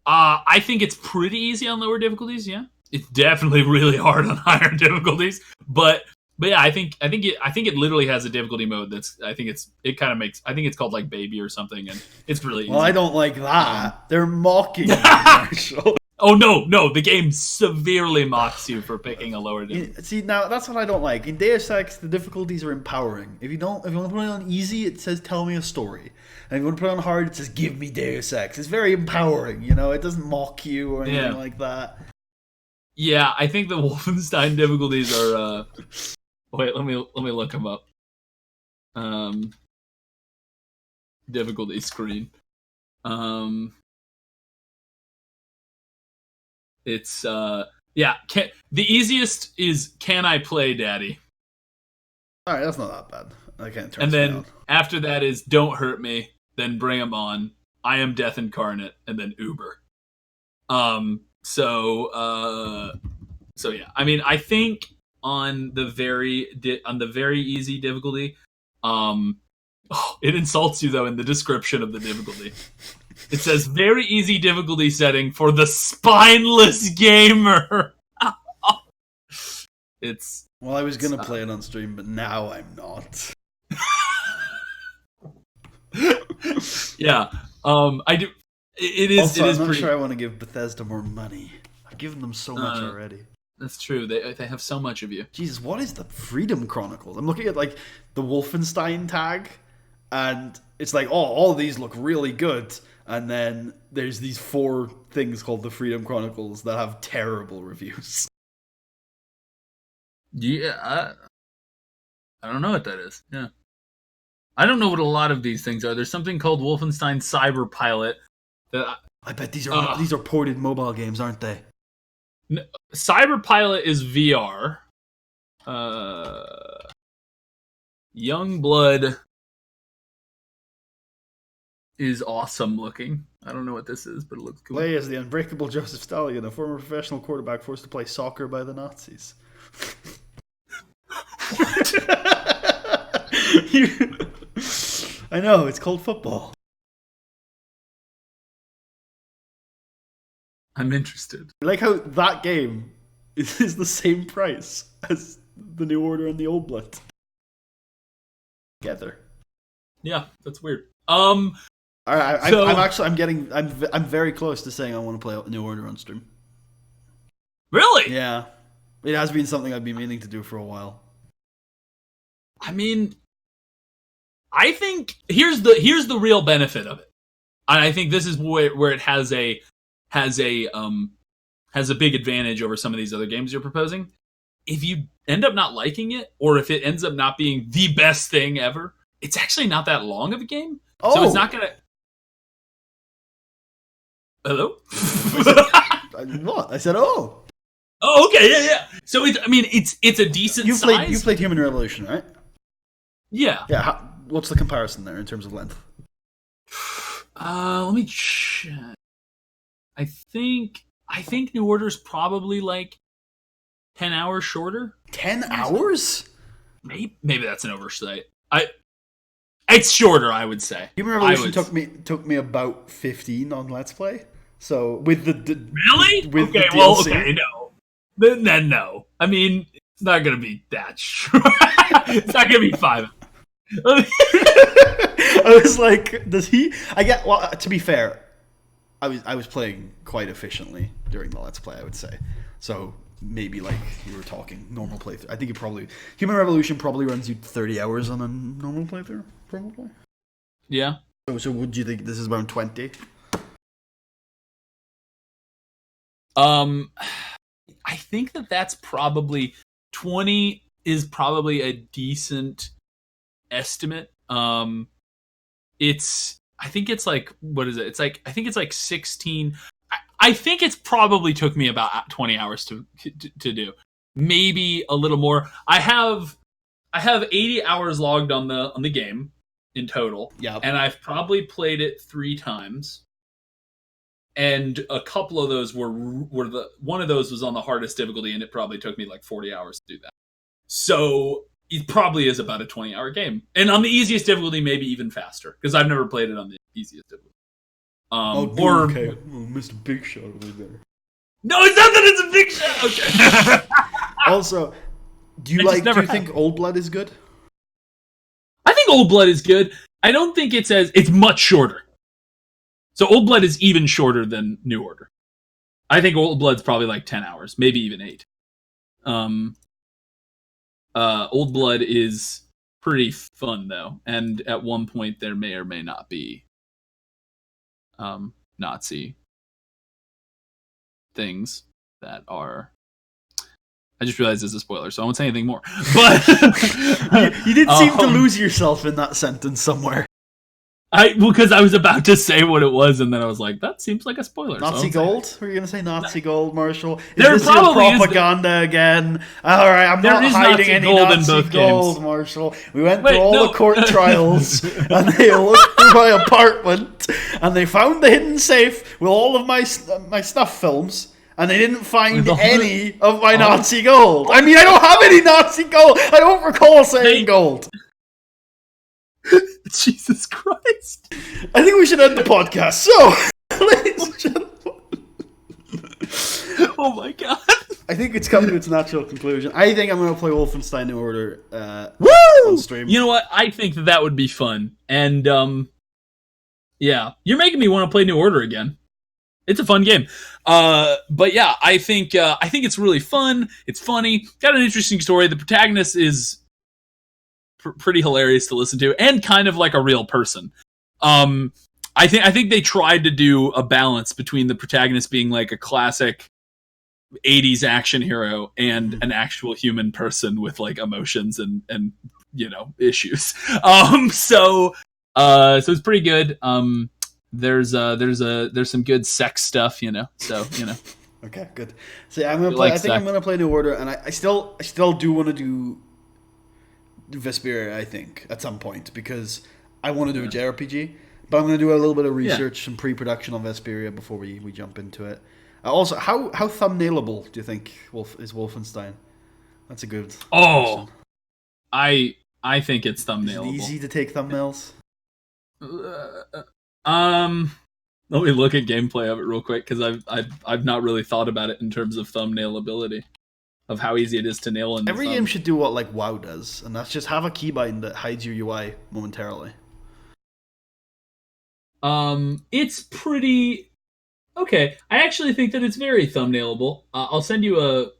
I think it's pretty easy on lower difficulties. Yeah, it's definitely really hard on higher difficulties. But yeah, I think it literally has a difficulty mode that's. I think it's called like Baby or something, and it's really easy. Well, I don't like that. They're mocking me, Marshall. Oh no! The game severely mocks you for picking a lower difficulty. See, now that's what I don't like. In Deus Ex, the difficulties are empowering. If you want to put it on easy, it says "tell me a story," and if you want to put it on hard, it says "give me Deus Ex." It's very empowering. You know, it doesn't mock you or anything like that. Yeah, I think the Wolfenstein difficulties are. Wait, let me look them up. Difficulty screen. It's the easiest is "Can I play, Daddy?" All right, that's not that bad. I can't turn. And then after that is "Don't hurt me." Then "Bring 'em on." "I am Death Incarnate," and then "Uber." So yeah. I mean, I think on the very easy difficulty, it insults you though in the description of the difficulty. It says very easy difficulty setting for the spineless gamer. Well, I was gonna play it on stream, but now I'm not. Yeah. I do. It is. Also, it is I'm not pretty. sure I want to give Bethesda more money. I've given them so much already. That's true. They have so much of you. Jesus, what is the Freedom Chronicles? I'm looking at like the Wolfenstein tag, and it's like, oh, all of these look really good. And then there's these 4 things called the Freedom Chronicles that have terrible reviews. Yeah, I don't know what that is. Yeah, I don't know what a lot of these things are. There's something called Wolfenstein Cyber Pilot. I bet these are ported mobile games, aren't they? Cyber Pilot is VR. Youngblood is awesome looking. I don't know what this is, but it looks cool. Play as the unbreakable Joseph Stallion, a former professional quarterback forced to play soccer by the Nazis. I know, it's called football. I'm interested. I like how that game is the same price as the New Order and the Old Blood together. Yeah, that's weird. I'm very close to saying I want to play New Order on stream. Really? Yeah, it has been something I've been meaning to do for a while. I mean, I think here's the real benefit of it, and I think this is where it has a big advantage over some of these other games you're proposing. If you end up not liking it, or if it ends up not being the best thing ever, it's actually not that long of a game. Oh. So it's not gonna. Hello? What? I said, oh. Oh, okay, yeah. So it's a decent size. You played Human Revolution, right? Yeah. Yeah. What's the comparison there in terms of length? Let me check. I think New Order's probably like 10 hours shorter. 10 hours? Maybe that's an oversight. It's shorter, I would say. Human Revolution took me about 15 on Let's Play. So with the really? With okay, the well, DLC. okay, no. Then no. I mean, it's not gonna be that short. It's not gonna be 5. I was like, does he? Well, to be fair, I was playing quite efficiently during the Let's Play, I would say. So maybe like you were talking normal playthrough. I think Human Revolution probably runs you 30 hours on a normal playthrough, probably. Yeah. So would you think this is around 20? I think that's probably 20 is probably a decent estimate. I think it's like, what is it? I think it's like 16. I think it's probably took me about 20 hours to do. Maybe a little more. I have 80 hours logged on the game in total. Yeah. And I've probably played it 3 times. And a couple of those were one of those was on the hardest difficulty, and it probably took me like 40 hours to do that. So it probably is about a 20-hour game. And on the easiest difficulty, maybe even faster, because I've never played it on the easiest difficulty. Okay. Mr. Big Shot over there. No, it's not that it's a big shot. Okay. Also, do you think Old Blood is good? I think Old Blood is good. I don't think it's much shorter. So Old Blood is even shorter than New Order. I think Old Blood's probably like 10 hours, maybe even 8. Old Blood is pretty fun though, and at one point there may or may not be Nazi things that are. I just realized it's a spoiler, so I won't say anything more. But you did seem to lose yourself in that sentence somewhere. Because I was about to say what it was, and then I was like, that seems like a spoiler. Nazi gold? Were you going to say Nazi gold, Marshall? Is there this probably your propaganda again? All right, I'm not hiding any Nazi gold, Marshall. We went through all the court trials, and they looked through my apartment, and they found the hidden safe with all of my snuff films, and they didn't find any of my Nazi gold. I mean, I don't have any Nazi gold. I don't recall saying gold. Jesus Christ. I think we should end the podcast. So, ladies and gentlemen. Oh my god. I think it's come to its natural conclusion. I think I'm going to play Wolfenstein New Order on stream. You know what? I think that would be fun. And, yeah. You're making me want to play New Order again. It's a fun game. But yeah, I think it's really fun. It's funny. Got an interesting story. The protagonist is pretty hilarious to listen to, and kind of like a real person. I think they tried to do a balance between the protagonist being like a classic 80s action hero and an actual human person with like emotions and issues. So it's pretty good. There's some good sex stuff, So Okay, good. So I'm gonna play. I think I'm gonna play New Order, and I still do want to do Vesperia, I think, at some point, because I want to do a JRPG, but I'm going to do a little bit of research and pre-production on Vesperia before we jump into it. Also, how thumbnailable do you think is Wolfenstein? That's a good question. I think it's thumbnailable. Is it easy to take thumbnails? Let me look at gameplay of it real quick, because I've not really thought about it in terms of thumbnailability. Of how easy it is to nail in. Every game should do what like WoW does, and that's just have a keybind that hides your UI momentarily. It's pretty okay. I actually think that it's very thumbnailable. I'll send you a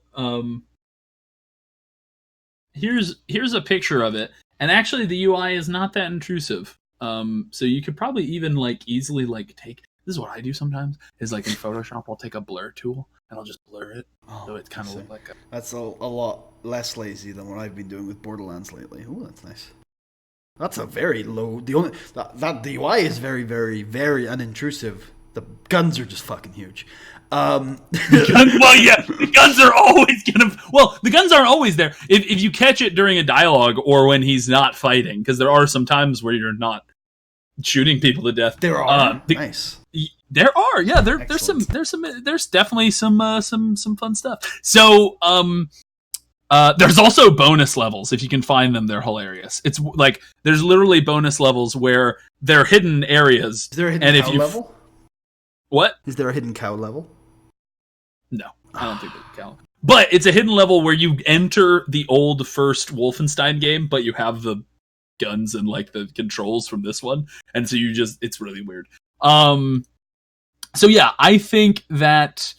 Here's a picture of it, and actually the UI is not that intrusive. So you could probably even like easily like take. This is what I do sometimes. Is like in Photoshop, I'll take a blur tool and I'll just blur it, so it kind of looks like a. That's a lot less lazy than what I've been doing with Borderlands lately. Oh, that's nice. That's a very low. That the UI is very, very, very unintrusive. The guns are just fucking huge. Well, yeah, the guns are always gonna. Well, the guns aren't always there. If you catch it during a dialogue or when he's not fighting, because there are some times where you're not shooting people to death. There are nice. There are, yeah. There's definitely some fun stuff. So, there's also bonus levels if you can find them. They're hilarious. It's like there's literally bonus levels where they're hidden areas. Is there a hidden cow level? What? Is there a hidden cow level? No, I don't think there's a cow. But it's a hidden level where you enter the old first Wolfenstein game, but you have the guns and like the controls from this one, and so it's really weird. So yeah, I think that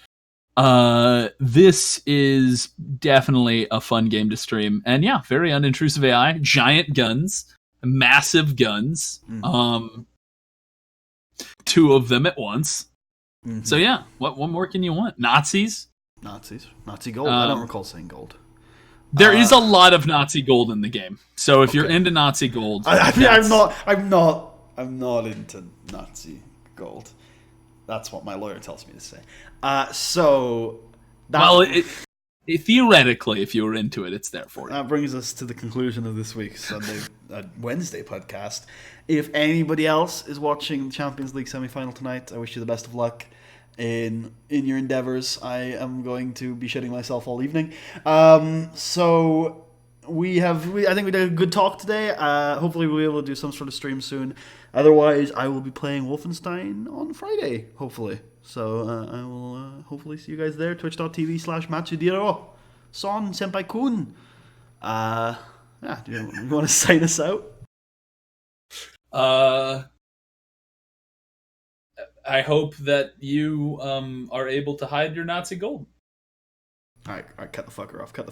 this is definitely a fun game to stream, and yeah, very unintrusive AI, giant guns, massive guns, 2 of them at once. Mm-hmm. So yeah, what more can you want? Nazi gold. I don't recall saying gold. There is a lot of Nazi gold in the game, so if you're into Nazi gold, I'm not into Nazi gold. That's what my lawyer tells me to say. Theoretically, if you were into it, it's there for you. That brings us to the conclusion of this week's Wednesday podcast. If anybody else is watching the Champions League semi-final tonight, I wish you the best of luck in your endeavors. I am going to be shitting myself all evening. So I think we did a good talk today. Hopefully we'll be able to do some sort of stream soon. Otherwise, I will be playing Wolfenstein on Friday, hopefully. So I will hopefully see you guys there. Twitch.tv/Matsudiro. Son Senpai Kun. Do you want to sign us out? I hope that you are able to hide your Nazi gold. All right, cut the fucker off. Cut the